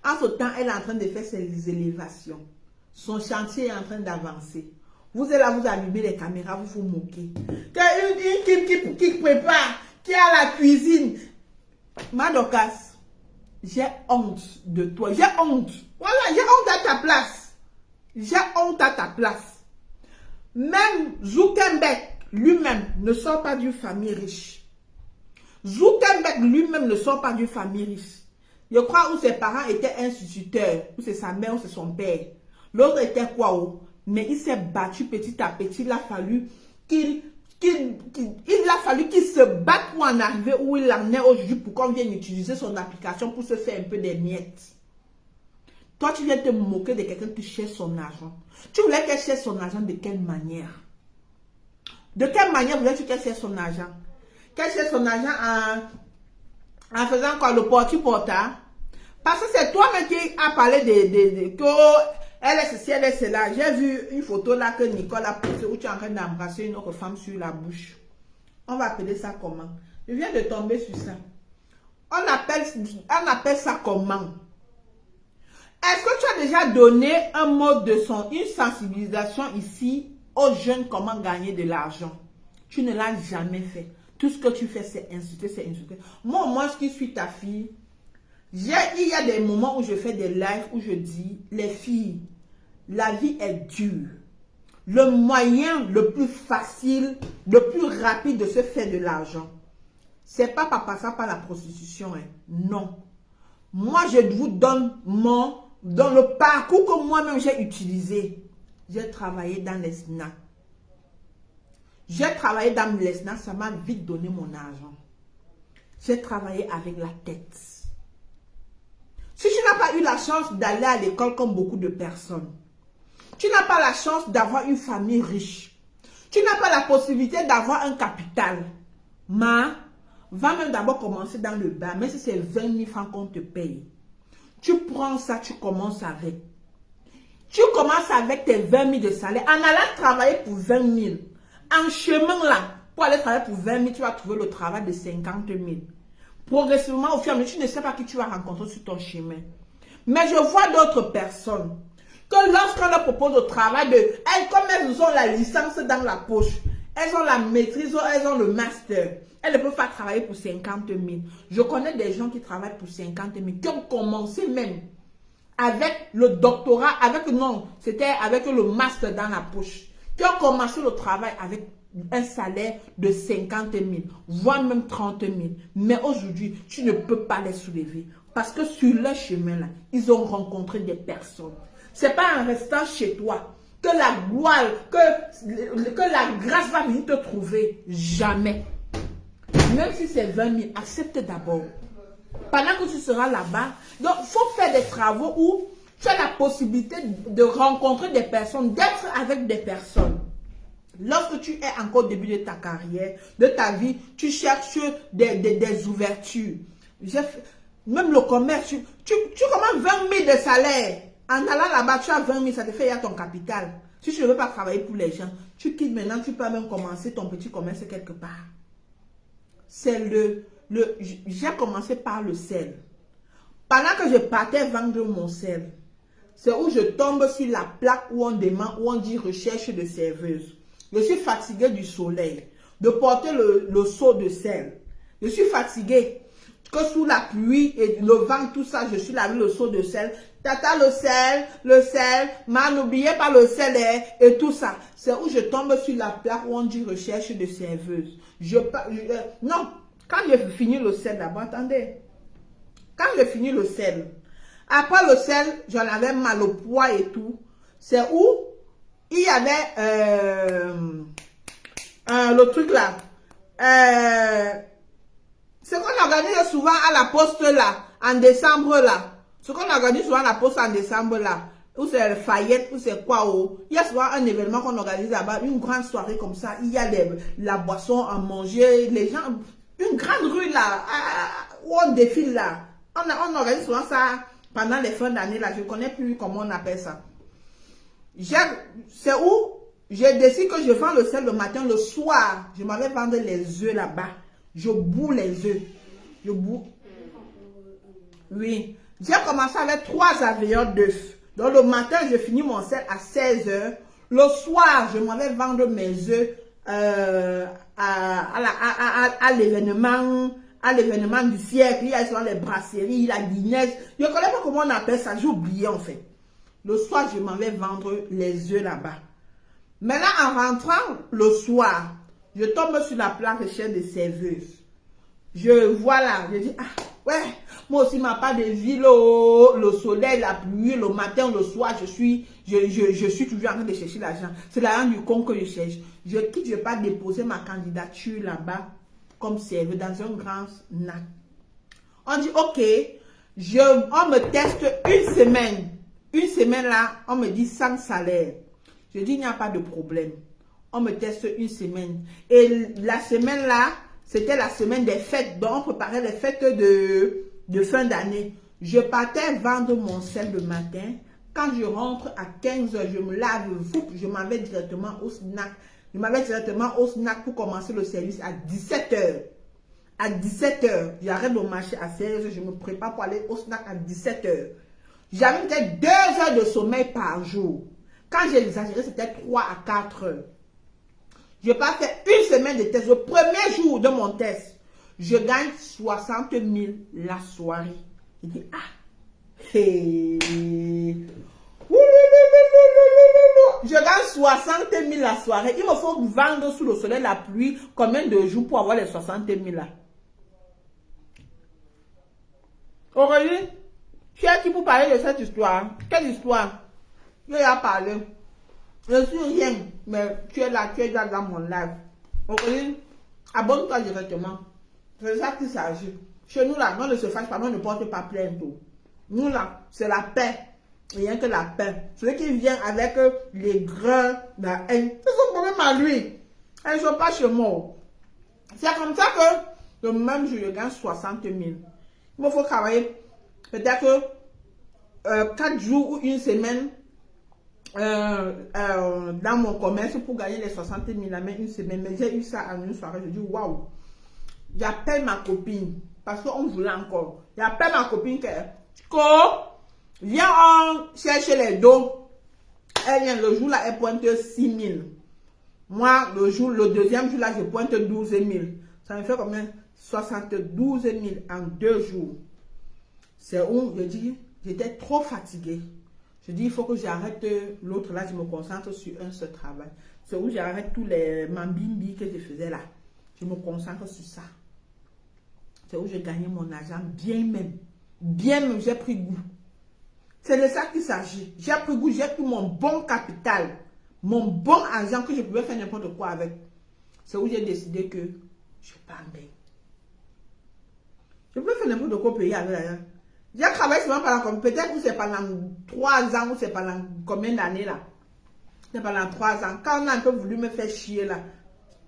En ce temps, elle est en train de faire ses élévations. Son chantier est en train d'avancer. Vous êtes là, vous allumez les caméras, vous vous moquez. Une qui prépare, qui a la cuisine. Madokas, j'ai honte de toi. J'ai honte. Voilà, j'ai honte à ta place. J'ai honte à ta place. Même Zuckerberg lui-même ne sort pas d'une famille riche. Zuckerberg lui-même ne sort pas d'une famille riche. Je crois où ses parents étaient instituteurs, ou c'est sa mère, ou c'est son père. L'autre était quoi? Mais il s'est battu petit à petit. Il a fallu qu'il se batte pour en arriver où il en est aujourd'hui, pour qu'on vienne utiliser son application pour se faire un peu des miettes. Toi, tu viens te moquer de quelqu'un qui cherche son argent. Tu voulais qu'elle cherche son argent de quelle manière? De quelle manière voulais-tu qu'elle cherche son argent? Qu'elle cherche son argent en faisant quoi? Le porte-porta? Parce que c'est toi-même qui as parlé que elle est ceci, elle est cela. J'ai vu une photo là que Nicole a postée où tu es en train d'embrasser une autre femme sur la bouche. On va appeler ça comment? Je viens de tomber sur ça. On appelle ça comment? Est-ce que tu as déjà donné un mode de son, une sensibilisation ici aux jeunes comment gagner de l'argent? Tu ne l'as jamais fait. Tout ce que tu fais, c'est insulter, c'est insulter. Moi, je suis ta fille. Il y a des moments où je fais des lives où je dis, les filles, la vie est dure. Le moyen le plus facile, le plus rapide de se faire de l'argent, c'est pas par passant par la prostitution. Hein. Non. Moi, je vous donne dans le parcours que moi-même j'ai utilisé. J'ai travaillé dans les snacks. J'ai travaillé dans les snacks, ça m'a vite donné mon argent. J'ai travaillé avec la tête. Si tu n'as pas eu la chance d'aller à l'école comme beaucoup de personnes, tu n'as pas la chance d'avoir une famille riche, tu n'as pas la possibilité d'avoir un capital, va même d'abord commencer dans le bas, même si c'est 20 000 francs qu'on te paye. Tu prends ça, tu commences avec. Tu commences avec tes 20 000 de salaire, en allant travailler pour 20 000. En chemin là, pour aller travailler pour 20 000, tu vas trouver le travail de 50 000. Progressivement, au fur et à mesure, tu ne sais pas qui tu vas rencontrer sur ton chemin. Mais je vois d'autres personnes que lorsqu'on leur propose le travail comme elles ont la licence dans la poche, elles ont la maîtrise, elles ont le master, elles ne peuvent pas travailler pour 50 000. Je connais des gens qui travaillent pour 50 000, qui ont commencé même avec le doctorat, c'était avec le master dans la poche, qui ont commencé le travail avec un salaire de 50 000, voire même 30 000. Mais aujourd'hui, tu ne peux pas les soulever. Parce que sur leur chemin, là, ils ont rencontré des personnes. Ce n'est pas en restant chez toi que la gloire, que la grâce va venir te trouver. Jamais. Même si c'est 20 000, accepte d'abord. Pendant que tu seras là-bas, donc il faut faire des travaux où tu as la possibilité de rencontrer des personnes, d'être avec des personnes. Lorsque tu es encore au début de ta carrière, de ta vie, tu cherches des ouvertures. Même le commerce, tu commandes 20 000 de salaire. En allant là-bas, tu as 20 000, ça te fait y a ton capital. Si tu ne veux pas travailler pour les gens, tu quittes maintenant, tu peux même commencer ton petit commerce quelque part. C'est j'ai commencé par le sel. Pendant que je partais vendre mon sel, c'est où je tombe sur la plaque où on demande, où on dit recherche de serveuse. Je suis fatiguée du soleil, de porter le seau de sel. Je suis fatiguée que sous la pluie et le vent, tout ça, je suis là avec le seau de sel. Tata, le sel, n'oubliez pas le sel et tout ça. C'est où je tombe sur la plaque où on dit recherche de serveuse. Non, quand j'ai fini le sel d'abord, attendez. Quand j'ai fini le sel, après le sel, j'en avais mal au poids et tout. C'est où il y avait le truc là. Ce qu'on organise souvent à la poste là, en décembre là. Ce qu'on organise souvent à la poste en décembre là. Ou c'est le Fayette, ou c'est quoi. Il y a souvent un événement qu'on organise là-bas, une grande soirée comme ça. Il y a la boisson à manger, les gens, une grande rue là, où on défile là. On organise souvent ça pendant les fins d'année là. Je ne connais plus comment on appelle ça. C'est où j'ai décidé que je vends le sel le matin, le soir. Je m'avais vendre les œufs là-bas. Je boue les œufs. Je boue. Oui. J'ai commencé avec 3 avions d'œufs. Donc le matin, je finis mon sel à 16 h. Le soir, je m'en vais vendre mes œufs à l'événement. À l'événement du siècle. Il y a souvent les brasseries, la Guinness. Je ne connais pas comment on appelle ça. J'ai oublié en fait. Le soir, je m'en vais vendre les œufs là-bas. Maintenant, en rentrant le soir, je tombe sur la plaque recherche de serveuse. Je vois là, je dis, ah, ouais, moi aussi, ma part de ville, le soleil, la pluie, le matin, le soir, je suis toujours en train de chercher l'argent. C'est l'argent du con que je cherche. Je quitte, je vais pas déposer ma candidature là-bas comme serveuse dans un grand snack. On dit, ok, on me teste une semaine. Une semaine là, on me dit sans salaire. Je dis, il n'y a pas de problème. On me teste une semaine. Et la semaine là, c'était la semaine des fêtes. Donc, on préparait les fêtes de fin d'année. Je partais vendre mon sel le matin. Quand je rentre à 15 h, je me lave, je m'en vais directement au snack. Je m'en vais directement au snack pour commencer le service à 17 h. À 17 h, j'arrête le marché à 16 h. Je me prépare pour aller au snack à 17 h. J'avais peut-être 2 heures de sommeil par jour. Quand j'ai exagéré, c'était 3 à 4 heures. Je n'ai pas fait une semaine de test. Le premier jour de mon test, je gagne 60 000 la soirée. Je dis, ah, hey. Je gagne 60 000 la soirée. Il me faut vendre sous le soleil, la pluie, combien de jours pour avoir les 60 000 là? Aurélie, tu es qui pour parler de cette histoire? Quelle histoire? Je vais parler. Je suis rien, mais tu es là dans mon live. Aurélie, abonne-toi directement. C'est ça qui s'agit. Chez nous là, on ne se fâche pas, on ne porte pas plainte. Nous là, c'est la paix. Rien que la paix. Celui qui vient avec les grains, la haine, c'est son problème à lui. Elles ne sont pas chez moi. C'est comme ça que le même jour, je gagne 60 000. Il me faut travailler peut-être 4 jours ou une semaine dans mon commerce pour gagner les 60 000 la même une semaine. Mais j'ai eu ça en une soirée. Je dis waouh. J'appelle ma copine parce qu'on voulait encore. J'appelle ma copine que viens on chercher les dos. Elle vient le jour là, elle pointe 6 000. Moi, le deuxième jour là, je pointe 12 000. Ça me fait combien? 72 000 en 2 jours. C'est où je dis, j'étais trop fatiguée. Je dis, il faut que j'arrête l'autre là, je me concentre sur un seul travail. C'est où j'arrête tous les mambimbi que je faisais là. Je me concentre sur ça. C'est où j'ai gagné mon argent bien même. Bien même, j'ai pris goût. C'est de ça qu'il s'agit. J'ai pris goût, j'ai pris mon bon capital. Mon bon argent que je pouvais faire n'importe quoi avec. C'est où j'ai décidé que je parle bien. Je peux faire n'importe quoi payer avec l'argent. J'ai travaillé souvent pendant, peut-être que c'est pendant 3 ans ou c'est pendant combien d'années là. C'est pendant 3 ans. Quand on a un peu voulu me faire chier là,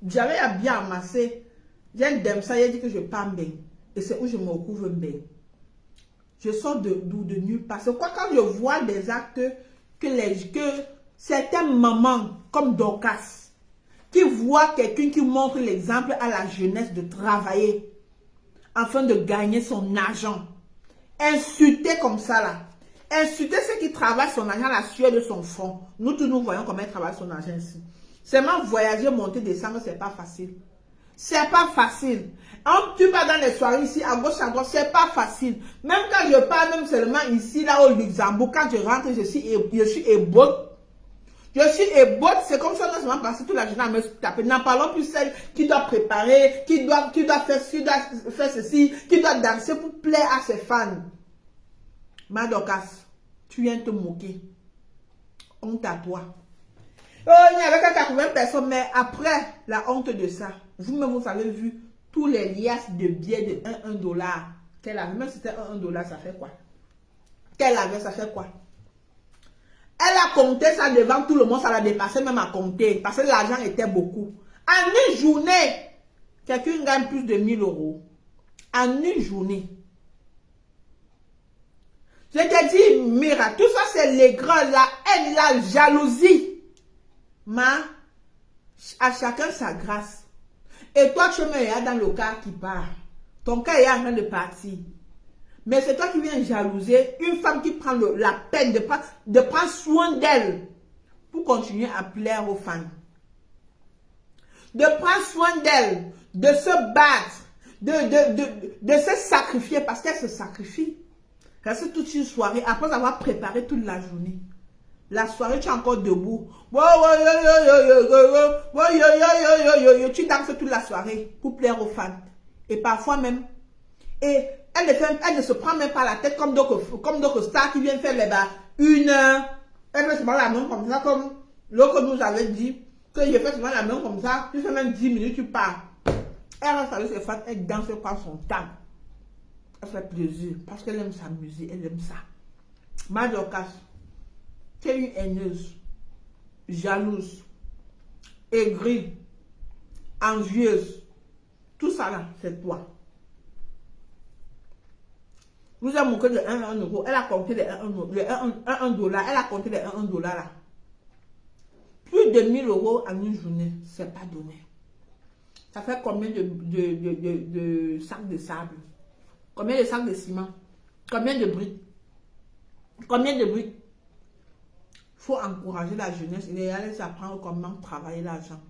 j'avais bien amassé. J'ai un dem ça, il a dit que je parle bien. Et c'est où je me recouvre bien. Je sors de nulle part. C'est quoi quand je vois des actes que certaines mamans, comme Dorcas, qui voient quelqu'un qui montre l'exemple à la jeunesse de travailler afin de gagner son argent. Insulter comme ça là. Insulter ceux qui travaillent son argent à la sueur de son front. Nous tous nous voyons comment elle travaille son argent ici. Seulement voyager, monter, descendre, c'est pas facile. C'est pas facile. Tu vas dans les soirées ici, à gauche, à droite, c'est pas facile. Même quand je pars, même seulement ici, là au Luxembourg, quand je rentre, je suis ébotte. Je suis ébotte, c'est comme ça, on a seulement passé toute la journée à me taper. N'en parlons plus celle qui doit préparer, qui doit faire ceci, qui doit danser pour plaire à ses fans. Dorcas, tu viens te moquer. Honte à toi. Oh, il y avait 80 personnes, mais après la honte de ça, vous-même, vous avez vu tous les liasses de billets de 1 dollar qu'elle avait. Même si c'était 1 dollar, ça fait quoi? Qu'elle avait, ça fait quoi? Elle a compté ça devant tout le monde, ça l'a dépassé même à compter, parce que l'argent était beaucoup. En une journée, quelqu'un gagne plus de 1000 €. En une journée. Je te dis, Mira, tout ça c'est l'aigreur, la haine, la jalousie. À chacun sa grâce. Et toi, tu me regardes dans le car qui part. Ton car est en train de partir. Mais c'est toi qui viens jalouser une femme qui prend la peine de prendre soin d'elle pour continuer à plaire aux fans. De prendre soin d'elle, de se battre, de se sacrifier parce qu'elle se sacrifie. Reste toute une soirée après avoir préparé toute la journée. La soirée, tu es encore debout. Tu danses toute la soirée pour plaire aux fans. Et parfois même. Et elle ne se prend même pas la tête comme d'autres stars qui viennent faire une heure. Elle fait souvent la main comme ça, comme l'autre nous avait dit. Que je fais souvent la main comme ça. Tu fais même 10 minutes, tu pars. Elle reste avec ses fans, elle danse par son temps. Elle fait plaisir. Parce qu'elle aime s'amuser, elle aime ça. Dorcas, tu es une haineuse, jalouse, aigrie, envieuse. Tout ça là, c'est toi. Vous avez montré le 1 €. Elle a compté les 1 dollar. Elle a compté les 1 dollar là. Plus de 1000 € en une journée, c'est pas donné. Ça fait combien de sacs de sable? Combien de sacs de ciment? Combien de briques? Combien de briques? Il faut encourager la jeunesse et aller apprendre comment travailler l'argent.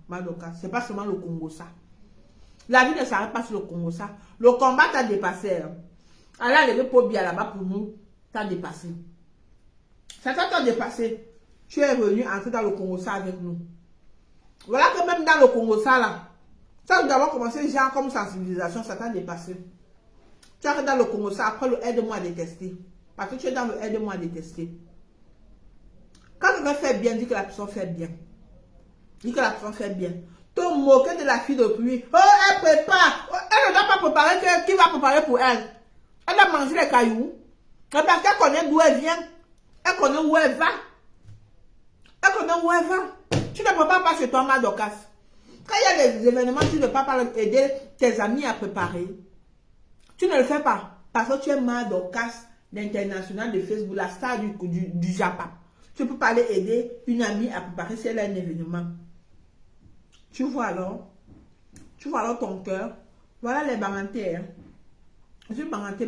C'est pas seulement le Congo ça. La vie ne s'arrête pas sur le Congo ça. Le combat t'a dépassé. Alors, les pour bien là-bas pour nous, t'as dépassé. Ça t'a dépassé. Tu es venu entrer dans le Congo ça avec nous. Voilà que même dans le Congo ça là, ça nous avons commencé genre comme sensibilisation, ça t'a dépassé. Tu es dans le Congo ça, après le aide-moi à détester. Parce que tu es dans le aide-moi à détester. Quand quelqu'un fait bien, dis que la personne fait bien. Dis que la personne fait bien. Te moquer de la fille de pluie. Oh, elle prépare. Oh, elle ne doit pas préparer. Qui va préparer pour elle? Elle a mangé les cailloux. Parce qu'elle connaît d'où elle vient. Elle connaît où elle va. Elle connaît où elle va. Tu ne prépares pas chez toi, Dorcas. Quand il y a des événements, tu ne peux pas aider tes amis à préparer. Tu ne le fais pas. Parce que tu es Dorcas, l'international de Facebook, la star du Japon. Tu peux pas aller aider une amie à préparer si elle a un événement. Tu vois alors ton cœur. Voilà les barantés. Hein. Je suis baranté,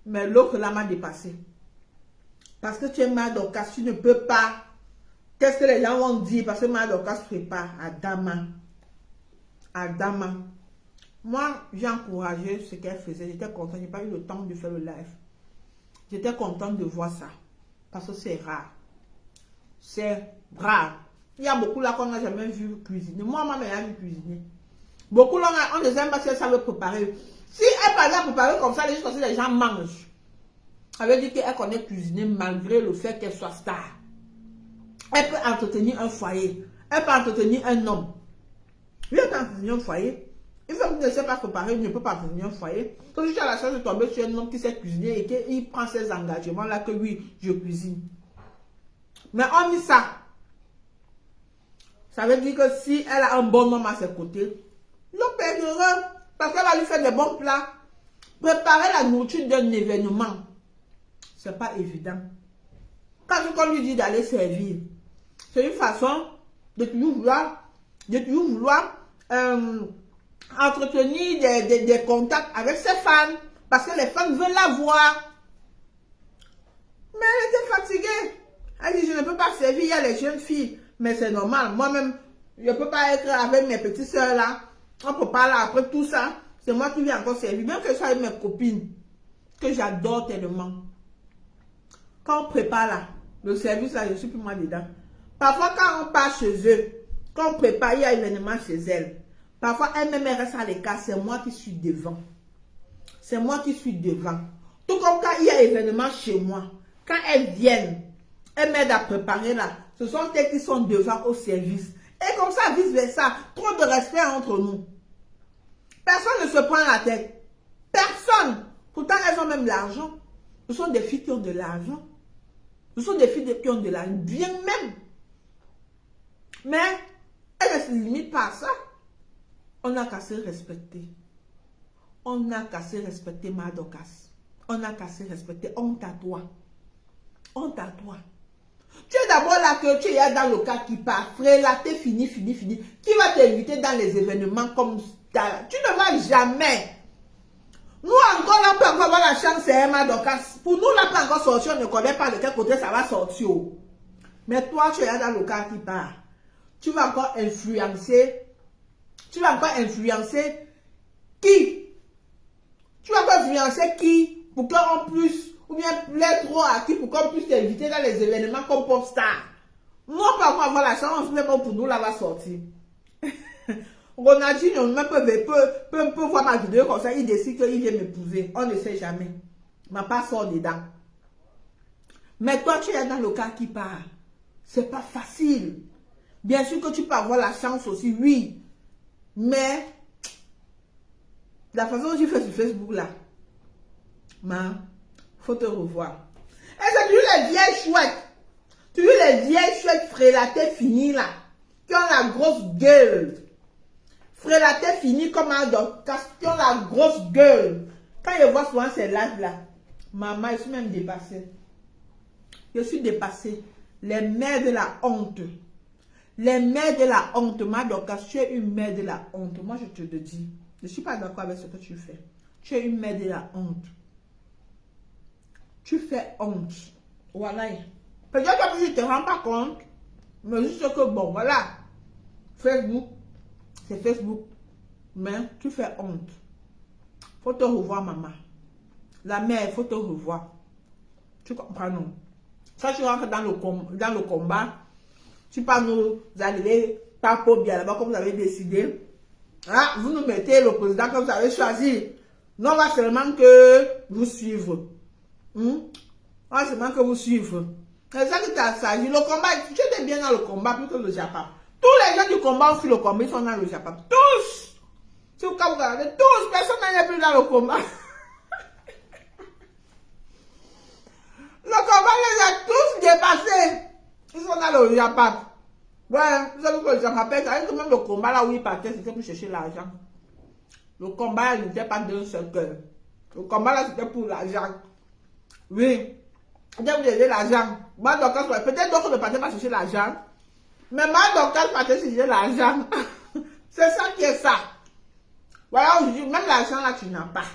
mais l'autre là m'a dépassé. Parce que tu es Dorcas, tu ne peux pas. Qu'est-ce que les gens vont dire? Parce que Dorcas prépare à Dama. À Dama. Moi, j'ai encouragé ce qu'elle faisait. J'étais contente. Je n'ai pas eu le temps de faire le live. J'étais contente de voir ça. Parce que c'est rare. C'est rare. Il y a beaucoup là qu'on n'a jamais vu cuisiner. Moi, ma mère a vu cuisiner. Beaucoup là, on ne les aime pas si elle savait préparer. Si elle parlait à préparer comme ça, juste parce que les gens mangent. Ça veut dire qu'elle connaît cuisiner malgré le fait qu'elle soit star. Elle peut entretenir un foyer. Elle peut entretenir un homme. Lui, elle peut entretenir un foyer. Une femme qui ne sait pas préparer ne peut pas entretenir un foyer. Donc, je suis à la chance de tomber sur un homme qui sait cuisiner et qu'il prend ses engagements là que oui, je cuisine. Mais on dit ça. Ça veut dire que si elle a un bon homme à ses côtés, l'homme est heureux parce qu'elle va lui faire des bons plats. Préparer la nourriture d'un événement. c'est pas évident. Quand on lui dit d'aller servir, c'est une façon de toujours vouloir entretenir des contacts avec ses fans. Parce que les fans veulent la voir. Mais elle était fatiguée. Elle dit, je ne peux pas servir, il y a les jeunes filles. Mais c'est normal. Moi-même, je ne peux pas être avec mes petites soeurs là. On ne peut pas là, après tout ça. C'est moi qui viens encore servir. Même que je sois avec mes copines, que j'adore tellement. Quand on prépare là, le service là, je suis plus moi dedans. Parfois, quand on part chez eux, quand on prépare, il y a un événement chez elles. Parfois, elle-même reste à l'écart, c'est moi qui suis devant. C'est moi qui suis devant. Tout comme quand il y a un événement chez moi, quand elles viennent, elles m'aident à préparer là. Ce sont elles qui sont devant au service. Et comme ça, vice-versa, trop de respect entre nous. Personne ne se prend la tête. Personne. Pourtant, elles ont même l'argent. Ce sont des filles qui ont de l'argent. Ce sont des filles qui ont de l'argent. Bien même. Mais, elles ne se limitent pas à ça. On n'a qu'à se respecter. On n'a qu'à se respecter, Madokas. On n'a qu'à se respecter. Honte à toi. Honte à toi. Tu es d'abord là que tu es dans le cas qui part. Frère, là, t'es fini. Qui va t'inviter dans les événements comme ça? Tu ne vas jamais. Nous encore, là, on peut encore avoir la chance, c'est Madokas. Pour nous, là, pas encore sortir, on ne connaît pas de quel côté ça va sortir. Mais toi, tu es dans le cas qui part. Tu vas encore influencer. Tu vas encore influencer qui? Tu vas encore influencer qui? Pour qu'on puisse, ou bien plaire trop à qui pour qu'on puisse t'inviter dans les événements comme pop star. Nous, on peut encore avoir la chance, mais bon, pour nous, là, va sortir. Ronaldinho, même peut voir ma vidéo comme ça, il décide qu'il vient m'épouser. On ne sait jamais. Ma part sort dedans. Mais toi, tu es dans le cas qui part. C'est pas facile. Bien sûr que tu peux avoir la chance aussi, oui. Mais, la façon dont tu fais sur Facebook là, faut te revoir. Et c'est toujours les vieilles chouettes. Toujours les vieilles chouettes frélatées finies là. Qui ont la grosse gueule. Frélatées finies comme un docteur. Qui ont la grosse gueule. Quand je vois souvent ces lives là, maman, je suis même dépassée. Je suis dépassée. Les mères de la honte. Les mères de la honte. Madoka, tu es une mère de la honte. Moi, je te le dis. Je ne suis pas d'accord avec ce que tu fais. Tu es une mère de la honte. Tu fais honte. Voilà. Peut-être que tu ne te rends pas compte. Mais juste que, bon, voilà. Facebook, c'est Facebook. Mais tu fais honte. Faut te revoir, maman. La mère, il faut te revoir. Tu comprends, non? Quand tu rentres dans le combat, tu peux nous aller par peau bien là-bas comme vous avez décidé. Ah, vous nous mettez le président que vous avez choisi. Non, on va seulement que vous suivre. On va seulement que vous suivre. C'est ça qui t'a s'agit. Le combat, tu étais bien dans le combat plutôt le Japon. Tous les gens du combat ont fait le combat, ils sont dans le Japon. Tous! Si vous regardez, tous, personne n'est plus dans le combat. Le combat les a tous dépassés. Ils sont dans le Japon. Ouais, vous savez que je me rappelle, c'est quand même le combat là où ils partaient, c'était pour chercher l'argent. Le combat n'était pas d'un seul cœur. Le combat là, c'était pour l'argent. Oui. Vous avez l'argent. Moi, donc, peut-être d'autres ne partaient pas chercher l'argent. Mais moi, donc, je partais chercher l'argent. C'est ça qui est ça. Voilà, aujourd'hui, même l'argent là, tu n'as pas.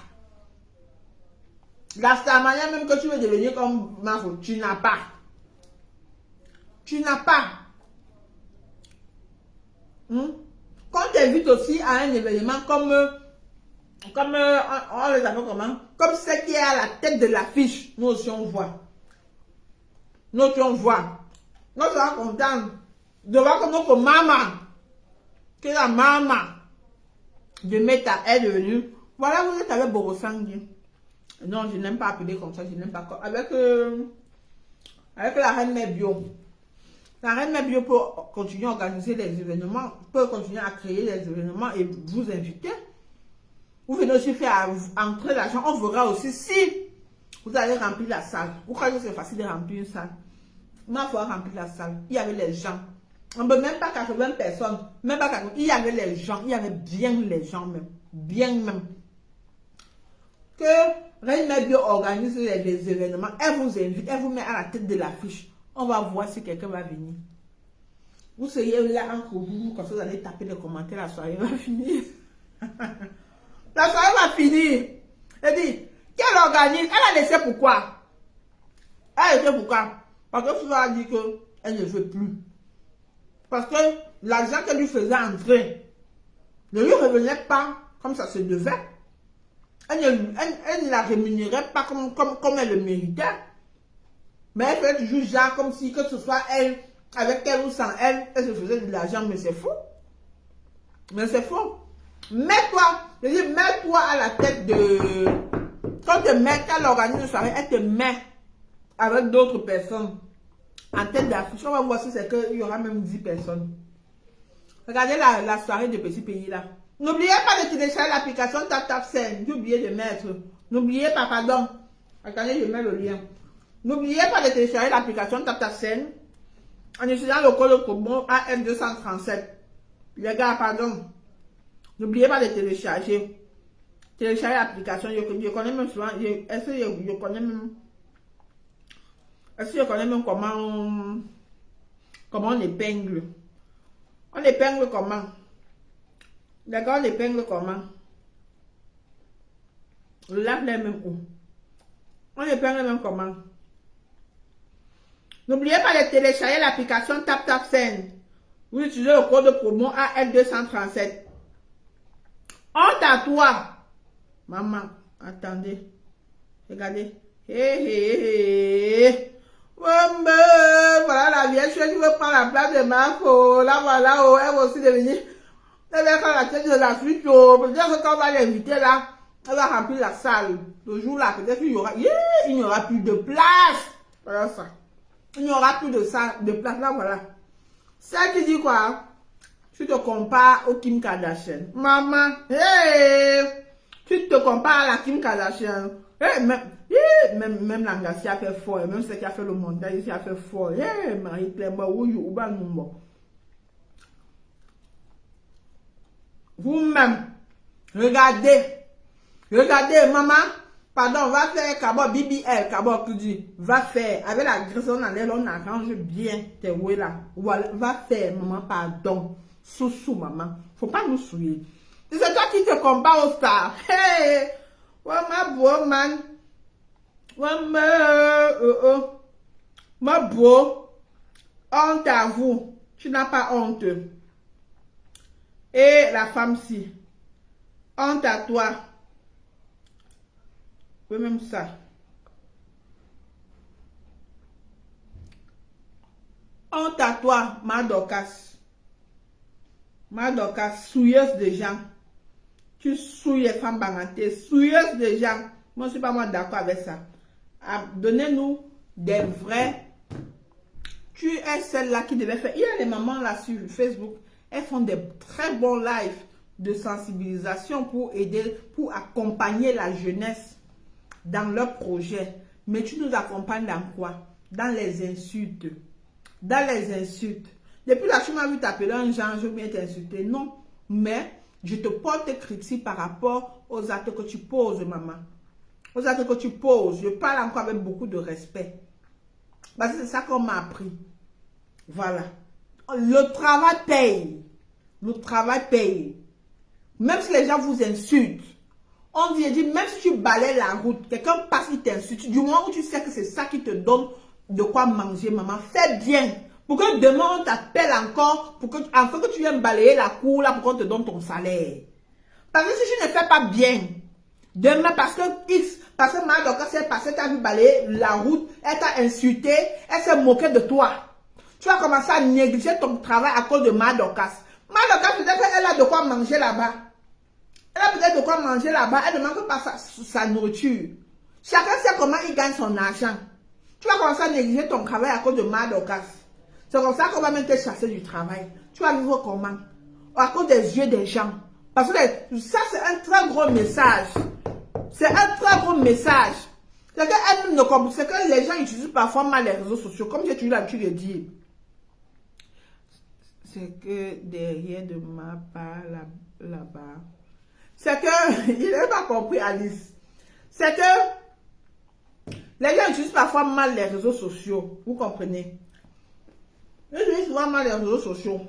La manière même que tu veux devenir comme Mafo, tu n'as pas. Tu n'as pas. Quand tu t'invites aussi à un événement comme on les appelle comment? Comme celle qui est à la tête de l'affiche, nous aussi on voit. Nous aussi on voit. Nous sommes contents de voir que notre maman, que la maman de Meta est devenue. Voilà, vous êtes avec Borosangui. Non, je n'aime pas appeler comme ça, je n'aime pas. Avec la reine Mère Bio. La reine Mère Bio peut continuer à organiser les événements, peut continuer à créer les événements et vous inviter. Vous venez aussi faire entrer l'argent. On verra aussi si vous allez remplir la salle. Vous croyez que c'est facile de remplir une salle? Moi, il faut remplir la salle. Il y avait les gens. On ne peut même pas 80 personnes. Même pas 80. Il y avait les gens. Il y avait bien les gens même. Bien même. Que Reine Mère Bio organise les événements. Elle vous invite, elle vous met à la tête de l'affiche. On va voir si quelqu'un va venir. Vous seriez là entre vous, comme ça vous allez taper les commentaires, la soirée va finir. La soirée va finir. Elle dit, qu'elle organise, elle a laissé pourquoi? Elle a laissé pourquoi? Parce que Flo a dit qu'elle ne veut plus. Parce que l'argent qu'elle lui faisait entrer ne lui revenait pas comme ça se devait. Elle ne la rémunérait pas comme elle le méritait. Mais elle fait toujours genre comme si que ce soit elle, avec elle ou sans elle, elle se faisait de l'argent. Mais c'est faux. Mais c'est faux. Mets-toi, je dis, mets-toi à la tête de... Quand tu mets, quand elle organise une soirée, elle te met avec d'autres personnes en tête d'affiche. On va voir si c'est qu'il y aura même 10 personnes. Regardez la soirée de Petit Pays là. N'oubliez pas de télécharger l'application TapTapSend. J'ai oublié de mettre. N'oubliez pas, pardon. Regardez, je mets le lien. N'oubliez pas de télécharger l'application TapTapSend en utilisant le code promo AF237. Les gars, pardon. N'oubliez pas de télécharger. Télécharger l'application. Je connais même souvent. Est-ce que je connais même. Est-ce que je connais même comment on épingle? On épingle comment? D'accord, on épingle comment? On lave les mêmes où? On épingle même comment? N'oubliez pas de télécharger l'application TapTapSend. Vous utilisez le code promo AL237. Honte à toi! Maman, attendez. Regardez. Voilà la vieille chose qui veut prendre la place de Marco. Là, voilà, oh, elle va aussi devenir. Elle va faire la tête de la suite. Peut-être que quand on va l'inviter là, elle va remplir la salle. Le jour là, peut-être qu'il y aura. Il n'y aura plus de place. Voilà ça. Il n'y aura plus de salle, de place là, voilà. Celle qui dit quoi? Tu te compares au Kim Kardashian. Maman, hey, tu te compares à la Kim Kardashian. Hey, même l'Angassi a fait fort. Même celle qui a fait le montage ici a fait fort. Hey, Marie-Claire, vous-même, regardez. Regardez, maman. Pardon, va faire Kabo BBL, Kabo Kudi. Va faire. Avec la graisse, on arrange bien tes ouais là. Voilà, va faire, maman, pardon. Sous, maman. Faut pas nous souiller. C'est toi qui te compares au star. Hey! Ouais, ma beau, man. Ouais, ma beau. Honte à vous. Tu n'as pas honte. Et la femme-ci. Honte à toi. Oui, même ça. Honte à toi, ma Dorcas. Ma Dorcas, souilleuse de gens. Tu souilles les femmes bangatées, souilleuse de gens. Moi, je ne suis pas moi d'accord avec ça. Donnez-nous des vrais. Tu es celle-là qui devait faire. Il y a les mamans là sur Facebook. Elles font des très bons lives de sensibilisation pour aider, pour accompagner la jeunesse dans leurs projets. Mais tu nous accompagnes dans quoi? Dans les insultes. Dans les insultes. Depuis là, tu m'as vu t'appeler un genre, je viens t'insulter. Non, mais je te porte critique par rapport aux actes que tu poses, maman. Aux actes que tu poses. Je parle encore avec beaucoup de respect. Parce que c'est ça qu'on m'a appris. Voilà. Le travail paye. Le travail paye. Même si les gens vous insultent, on dit, même si tu balayes la route, quelqu'un passe, il t'insulte. Du moment où tu sais que c'est ça qui te donne de quoi manger, maman, fais bien. Pour que demain, on t'appelle encore, pour que, afin que tu viennes balayer la cour, là, pour qu'on te donne ton salaire. Parce que si tu ne fais pas bien, demain, parce que Madoka s'est passée, t'as vu balayer la route, elle t'a insulté, elle s'est moquée de toi. Tu vas commencer à négliger ton travail à cause de Madoka. Madoka, peut-être qu'elle a de quoi manger là-bas. Elle a peut-être de quoi manger là-bas, elle ne manque pas sa nourriture. Chacun sait comment il gagne son argent. Tu vas commencer à négliger ton travail à cause de Madoka. C'est comme ça qu'on va même te chasser du travail. Tu vas vivre comment? À cause des yeux des gens. Parce que ça, c'est un très gros message. C'est un très gros message. C'est que les gens utilisent parfois mal les réseaux sociaux. Comme tu as l'habitude de dire. C'est que derrière de ma part, là-bas. C'est que, il n'a pas compris, Alice. c'est que les gens utilisent parfois mal les réseaux sociaux. Vous comprenez? Ils utilisent souvent mal les réseaux sociaux.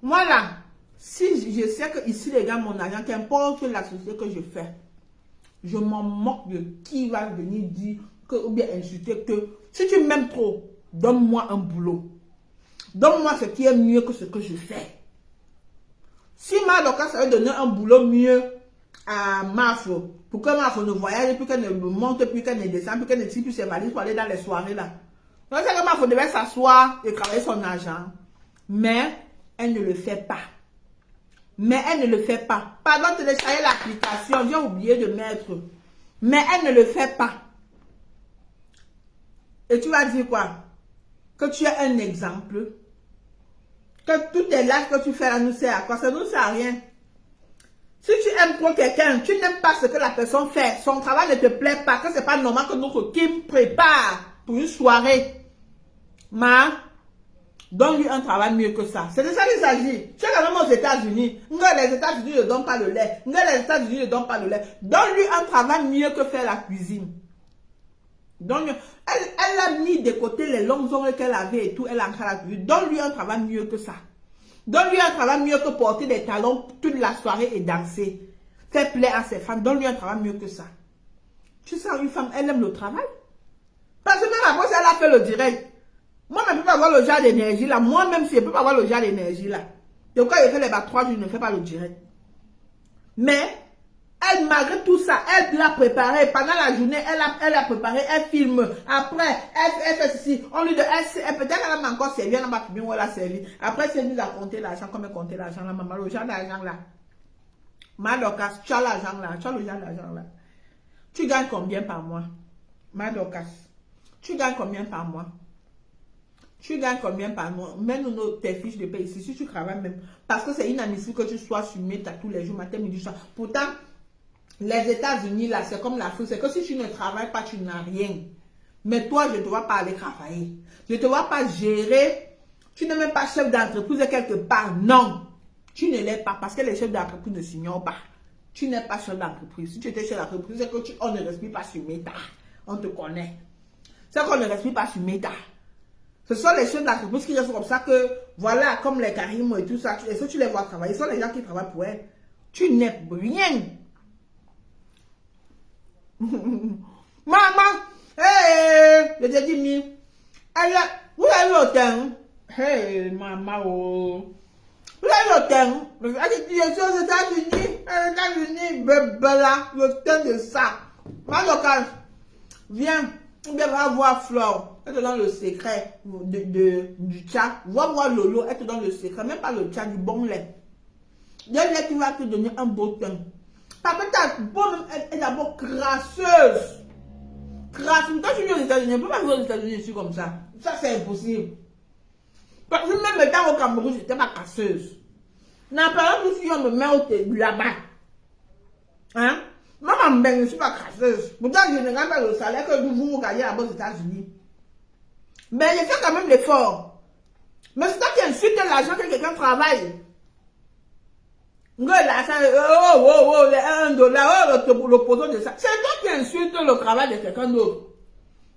Moi là, si je sais que ici les gars, mon argent, qu'importe la société que je fais, je m'en moque de qui va venir dire que, ou bien insulter que si tu m'aimes trop, donne-moi un boulot. Donne-moi ce qui est mieux que ce que je fais. Si Madoka, ça veut donner un boulot mieux à Mafo, pour que Mafo ne voyage, plus qu'elle ne monte, plus qu'elle ne descend, plus qu'elle ne tire plus ses valises pour aller dans les soirées là. Donc c'est que Mafo devait s'asseoir et travailler son argent. Mais elle ne le fait pas. Mais elle ne le fait pas. Pardon, télécharger l'application, j'ai oublié de mettre. Mais elle ne le fait pas. Et tu vas dire quoi? Que tu es un exemple. Que tous tes lives que tu fais là nous sert à quoi? Ça ne nous sert à rien. Si tu aimes trop quelqu'un, tu n'aimes pas ce que la personne fait, son travail ne te plaît pas, que c'est pas normal que notre Kim prépare pour une soirée. Donne-lui un travail mieux que ça. C'est de ça qu'il s'agit. Tu es quand même aux États-Unis. Les États-Unis ne donnent pas le lait. Les États-Unis ne donnent pas le lait. Donne-lui un travail mieux que faire la cuisine. Elle a mis de côté les longues ongles qu'elle avait et tout. Elle a encore la cuisine. Donne-lui un travail mieux que ça. Donne-lui un travail mieux que porter des talons toute la soirée et danser. Faire plaisir à ses femmes. Donne-lui un travail mieux que ça. Tu sais, une femme, elle aime le travail. Parce que même après, si elle a fait le direct. Moi, je ne peux pas avoir le genre d'énergie là. Moi-même, si je ne peux pas avoir le genre d'énergie là. Donc, quand je fais les 3 jours, je ne fais pas le direct. Mais, elle, malgré tout ça, elle l'a préparé. Pendant la journée, elle a préparé, elle filme. Après, elle fait ceci. On lui dit, peut-être qu'elle m'a encore servi, elle m'a filmé où elle a servi. Après, c'est lui qui a compté l'argent, comme elle comptait l'argent là, maman, le genre d'argent là. Madokas, tu as l'argent là, tu as le genre d'argent là. Tu gagnes combien par mois? Madokas, tu gagnes combien par mois? Tu gagnes combien par mois? Mets-nous tes fiches de paie ici, si tu travailles même. Parce que c'est inadmissible que tu sois sur Meta tous les jours, matin, midi, soir. Pourtant, les États-Unis, là, c'est comme l'Afrique. C'est que si tu ne travailles pas, tu n'as rien. Mais toi, je ne te vois pas aller travailler. Je ne te vois pas gérer. Tu n'es même pas chef d'entreprise quelque part. Non. Tu ne l'es pas parce que les chefs d'entreprise ne s'ignorent pas. Tu n'es pas chef d'entreprise. Si tu étais chef d'entreprise, c'est que on ne respire pas sur Meta. On te connaît. C'est qu'on ne respire pas sur Meta. Ce sont les chefs d'entreprise qui restent comme ça que, voilà, comme les Karim et tout ça. Et ça, tu les vois travailler. Ce sont les gens qui travaillent pour elle. Tu n'es rien. Maman, je t'ai dit, vous avez eu le temps. Hey, maman, oh. Vous avez eu le temps. Elle dit, je suis aux États-Unis, là, le temps de ça. Maman, viens, on va voir Flore. Elle te donne le secret du chat. Va voir Lolo, elle te donne le secret. Même pas le chat, du bon lait. Le lait qui va te donner un beau teint. Parce que ta peau est d'abord crasseuse. Crasseuse. Quand tu viens aux États-Unis, on ne peut pas vivre aux États-Unis, je suis comme ça. Ça, c'est impossible. Parce que même étant au Cameroun, je n'étais pas crasseuse. N'a pas plus si on me met là-bas. Hein? Maman, je ne suis pas crasseuse. Pourtant, je ne gagne pas le salaire que vous gagnez là-bas aux États-Unis. Mais je fais quand même l'effort. Mais c'est toi qui insulte l'argent que quelqu'un travaille. L'argent, les $1, l'opposant de ça. C'est toi qui insulte le travail de quelqu'un d'autre.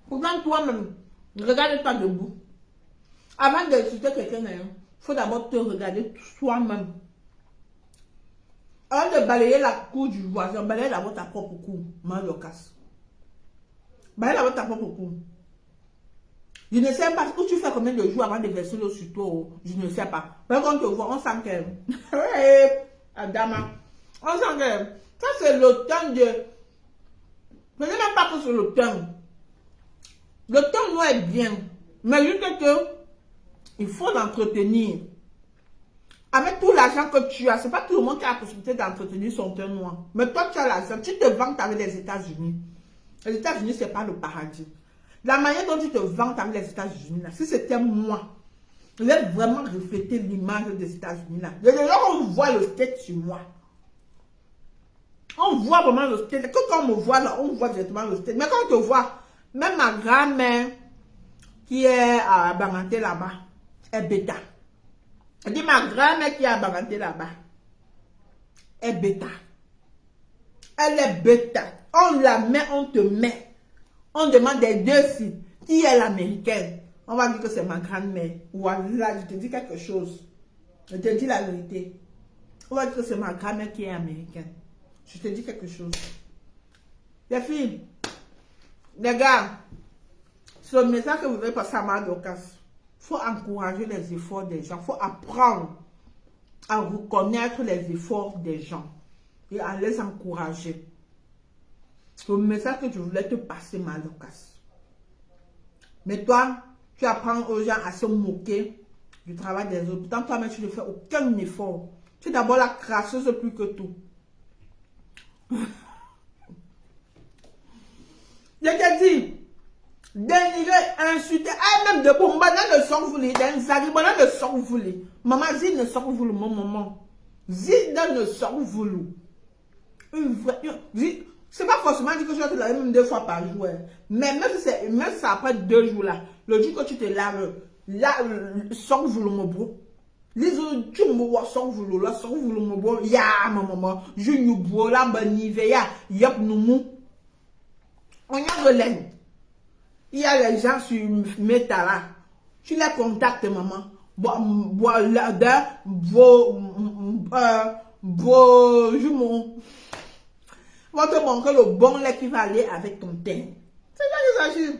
Pourtant, toi-même, regarde-toi debout. Avant d'insulter quelqu'un, il faut d'abord te regarder toi-même. Avant de balayer la cour du voisin, balaye d'abord ta propre cour. Madokas. Balaye d'abord ta propre cour. Je ne sais pas où tu fais combien de jours avant de verser l'eau sur toi. Je ne sais pas. Mais quand on te voit, on sent que... Adama. On sent que... Ça, c'est le temps de... Je ne sais même pas que c'est le temps. Le temps doit être bien. Mais juste que... Il faut l'entretenir. Avec tout l'argent que tu as, c'est pas tout le monde qui a la possibilité d'entretenir son teint noir. Mais toi, tu as l'argent. Tu te vantes avec les États-Unis. Les États-Unis, c'est pas le paradis. La manière dont tu te vantes avec les États-Unis, là, si c'était moi, je vais vraiment refléter l'image des États-Unis, là. On voit le state sur moi. On voit vraiment le state. Que quand on me voit, là, on voit directement le state. Mais quand on te voit, même ma grand-mère, qui est à Banganté là-bas, est bêta. Elle dit, ma grand-mère qui est à Banganté là-bas, est bêta. Elle est bêta. On la met, on te met. On demande des deux filles. Qui est l'américaine? On va dire que c'est ma grand-mère. Voilà, je te dis quelque chose. Je te dis la vérité. On va dire que c'est ma grand-mère qui est américaine. Je te dis quelque chose. Les filles, les gars, c'est le message que vous voulez passer à ma Dorcas. Il faut encourager les efforts des gens. Il faut apprendre à reconnaître les efforts des gens et à les encourager. C'est le message que je voulais te passer, ma Dorcas. Mais toi, tu apprends aux gens à se moquer du travail des autres. Pourtant, toi-même, tu ne fais aucun effort. Tu es d'abord la crasseuse plus que tout. Je te dis, dénigrer, insulter, même de bomba, dans le sang voulu, dans le sang voulu. Maman, zi ne sang voulu, mon maman. Zi dans le sang voulu. C'est pas forcément dit que tu vas te laver même 2 fois par jour. Mais même si ça après 2 jours là, le jour que tu te laves, là, sang voulu, mon beau. Les autres, tu me vois sang voulu, là, sang voulu, mon beau. Ya, maman, je nous bois là, banivé, ya, yop, nous mou. On y a de laine. Il y a les gens sur Meta là. Tu les contactes, maman. On va te montrer le bon lait qui va aller avec ton teint. C'est ça qu'il s'agit.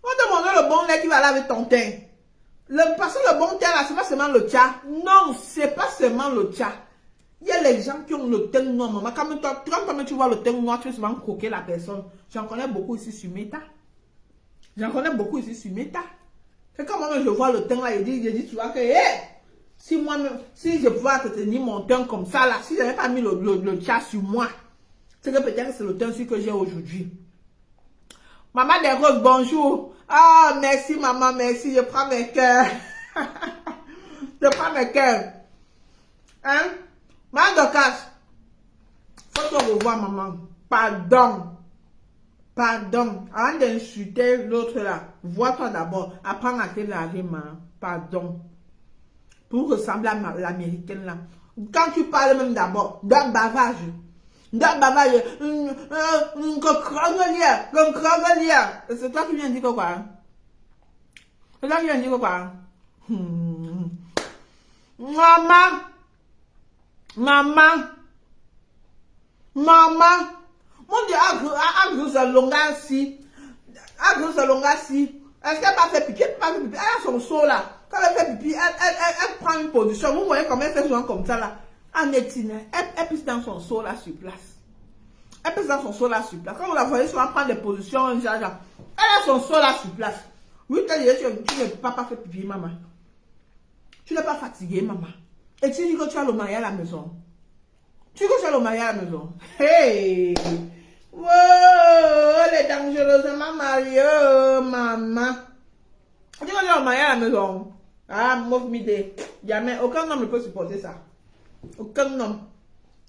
On va te montrer le bon lait qui va aller avec ton teint. Parce que le bon teint là, c'est pas seulement le tcha. Non, c'est pas seulement le tcha. Il y a les gens qui ont le teint noir, maman. Quand tu vois le teint noir, tu vas souvent croquer la personne. J'en connais beaucoup ici sur Meta. J'en connais beaucoup ici sur Meta. C'est comme moi, je vois le teint là, je dis, tu vois que, hey, si je pouvais te tenir mon teint comme ça là, si je n'avais pas mis le tcha sur moi, c'est que peut-être c'est le teint que j'ai aujourd'hui. Maman des roses, bonjour. Ah, merci maman, merci. Je prends mes cœurs. Je prends mes cœurs. Hein? Maman Dorcas, faut te revoir maman. Pardon. Pardon. Avant d'insulter l'autre là, vois-toi d'abord. Apprends à te laver, maman. Pardon. Pour ressembler à l'américaine là. Quand tu parles même d'abord, d'un bavage. D'un bavage. C'est toi qui viens dire quoi? C'est toi qui viens dire quoi? Maman. Maman. Maman. Mon Dieu, Agrus Longassi. Agrus Longassi. Est-ce qu'elle va faire pipi? Elle va faire pipi. Elle a son seau là. Quand elle fait pipi, elle prend une position. Vous voyez comment elle fait souvent comme ça là. En étine. Elle pisse dans son seau là sur place. Elle pisse dans son seau là sur place. Quand vous la voyez souvent prendre des positions, genre, elle a son seau là sur place. Oui, tu n'es pas fait pipi, maman. Tu n'es pas fatiguée, maman. Et tu dis que tu as le mari à la maison. Tu dis que tu as le mari à la maison. Hey! Wow! Elle est dangereuse, ma Marie, oh, maman. Tu dis que tu as le mari à la maison. Ah, mauve midé. Jamais. Aucun homme ne peut supporter ça. Aucun homme.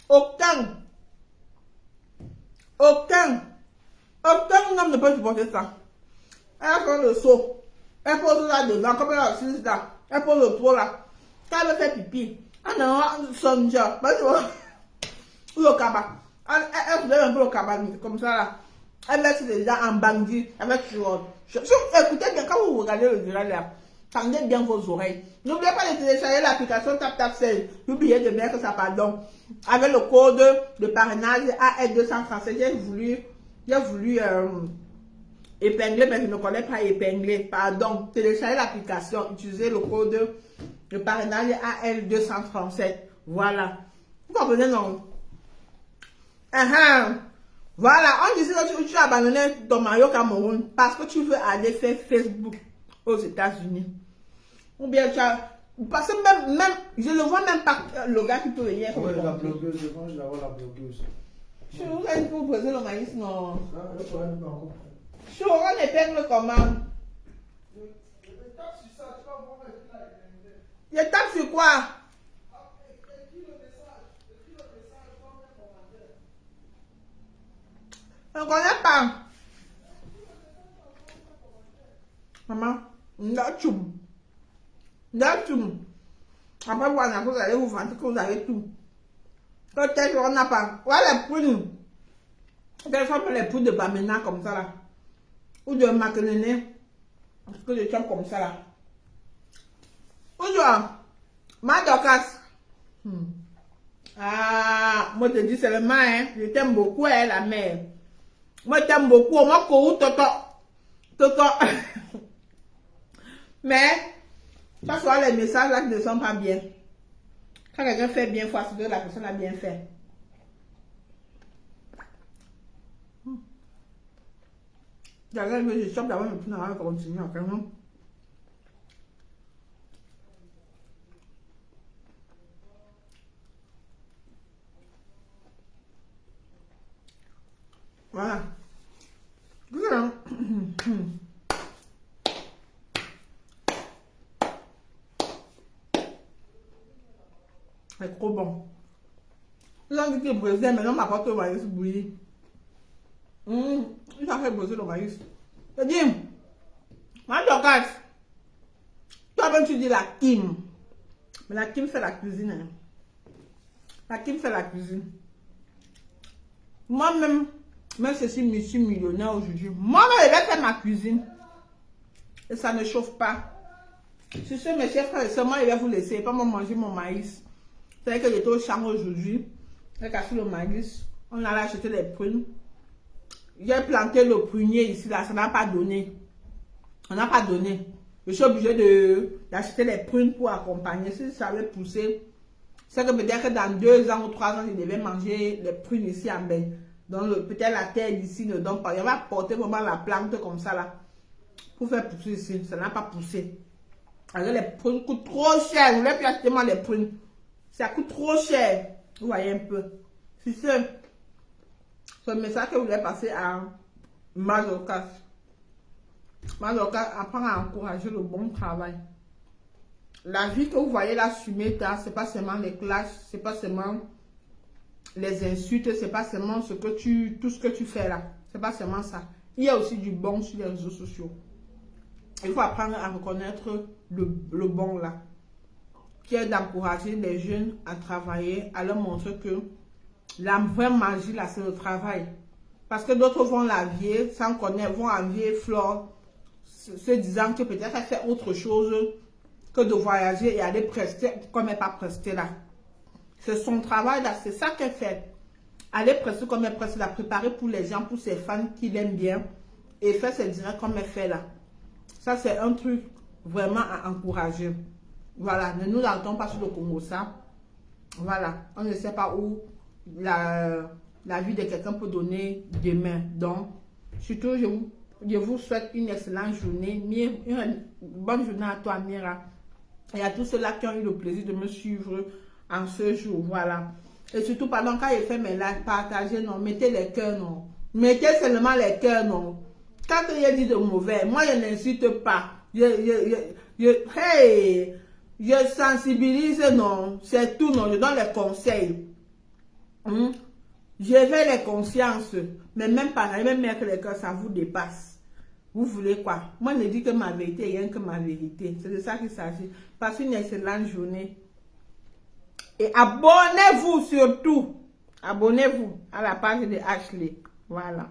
Aucun homme ne peut supporter ça. Elle prend le seau. Elle pose là dedans. Comme elle a aussi là. Elle pose le pot là. Quand elle fait pipi. Elle a son genre. Le cabas. Elle soulève un peu le cabas. Comme ça là. Elle laisse les gens en bandit. Avec chose. Écoutez bien, quand vous regardez le direct là. Tendez bien vos oreilles. N'oubliez pas de télécharger l'application TapTapSend. N'oubliez de mettre ça pardon. Avec le code de parrainage AL237. J'ai voulu épingler, mais je ne connais pas épingler. Pardon. Téléchargez l'application. Utilisez le code de parrainage AL237. Voilà. Vous comprenez, non? Voilà. On disait que tu as abandonné ton mari au Cameroun parce que tu veux aller faire Facebook aux États-Unis. Ou bien tu as. Parce que même je ne vois même pas le gars qui peut venir. Ouais, la blogueuse, je pense que je vais avoir la blogueuse. Je vous ai dit que vous posez le maïs, non? Ah, je ne pas encore. Je vous rends l'épingle comment? Je tape sur ça, tu vas voir là. Je tape sur quoi? Écris le message, Je ne connais pas. Maman, n'achum. Après, vous allez vous vanter que vous avez tout. Peut-être qu'on n'a pas. Voilà, pour nous. Quelles sont les poudres de bamena comme ça là. Ou de macaroni. Que je tiens comme ça là. Ou genre, ma Dorcas. Ah, moi je te dis seulement, hein, je t'aime beaucoup, hein, la mère. Moi je t'aime beaucoup, moi Toto. Toto. Mais, ça soit les messages là qui ne sont pas bien. Quand quelqu'un fait bien, il faut assurer que la personne a bien fait. J'arrête, je chope d'abord, mais puis on va continuer, vraiment. Voilà. Voilà. C'est trop bon. Ils ont dit que Brésil, maintenant ma porte au maïs bouilli. Ils ont fait brûler le maïs. Je dis, ma Dorcas, toi-même tu dis la Kim. Mais la Kim fait la cuisine. Hein. La Kim fait la cuisine. Moi-même, même si je suis multimillionnaire aujourd'hui, moi-même je vais faire ma cuisine. Et ça ne chauffe pas. Si ce mes chers frères et sœurs, moi je vais vous laisser, pas moi manger mon maïs. C'est vrai que j'étais au champ aujourd'hui. J'ai cassé le maïs. On allait acheter les prunes. J'ai planté le prunier ici, là, ça n'a pas donné. On n'a pas donné. Je suis obligée d'acheter les prunes pour accompagner. Si ça avait poussé, c'est que peut-être que dans 2 ans ou 3 ans, je devais manger les prunes ici en bain. Donc peut-être la terre d'ici ne donne pas. Il va porter vraiment la plante comme ça là. Pour faire pousser ici. Ça n'a pas poussé. Alors les prunes coûtent trop cher. Vous ne voulez plus acheter moi les prunes. Ça coûte trop cher. Vous voyez un peu. C'est ce message que vous voulez passer à ma Dorcas. Ma Dorcas apprend à encourager le bon travail. La vie que vous voyez là sur Meta, c'est pas seulement les clashs, c'est pas seulement les insultes, c'est pas seulement tout ce que tu fais là. C'est pas seulement ça. Il y a aussi du bon sur les réseaux sociaux. Il faut apprendre à reconnaître le bon là. Qui est d'encourager les jeunes à travailler, à leur montrer que la vraie magie là, c'est le travail. Parce que d'autres vont la vie sans connaître, vont envier Flore, se disant que peut-être elle fait autre chose que de voyager et aller prester comme elle n'est pas prestée là. C'est son travail là, c'est ça qu'elle fait. Aller prester comme elle preste, la préparer pour les gens, pour ses fans qui l'aiment bien et faire ses directs comme elle fait là. Ça c'est un truc vraiment à encourager. Voilà, ne nous attendons pas sur le Congo ça. Voilà, on ne sait pas où la vie de quelqu'un peut donner demain. Donc, surtout, je vous souhaite une excellente journée. Une bonne journée à toi, Mira. Et à tous ceux-là qui ont eu le plaisir de me suivre en ce jour. Voilà. Et surtout, pendant quand je fais mes lives, partagez, non. Mettez les cœurs, non. Mettez seulement les cœurs, non. Quand il dit de mauvais, moi, je n'insulte pas. Hey! Je sensibilise, non. C'est tout, non. Je donne les conseils. J'éveille les consciences. Mais même pareil, même que les cœurs, ça vous dépasse. Vous voulez quoi? Moi, je dis que ma vérité est rien que ma vérité. C'est de ça qu'il s'agit. Passez une excellente journée. Et abonnez-vous surtout. Abonnez-vous à la page de Ashley. Voilà.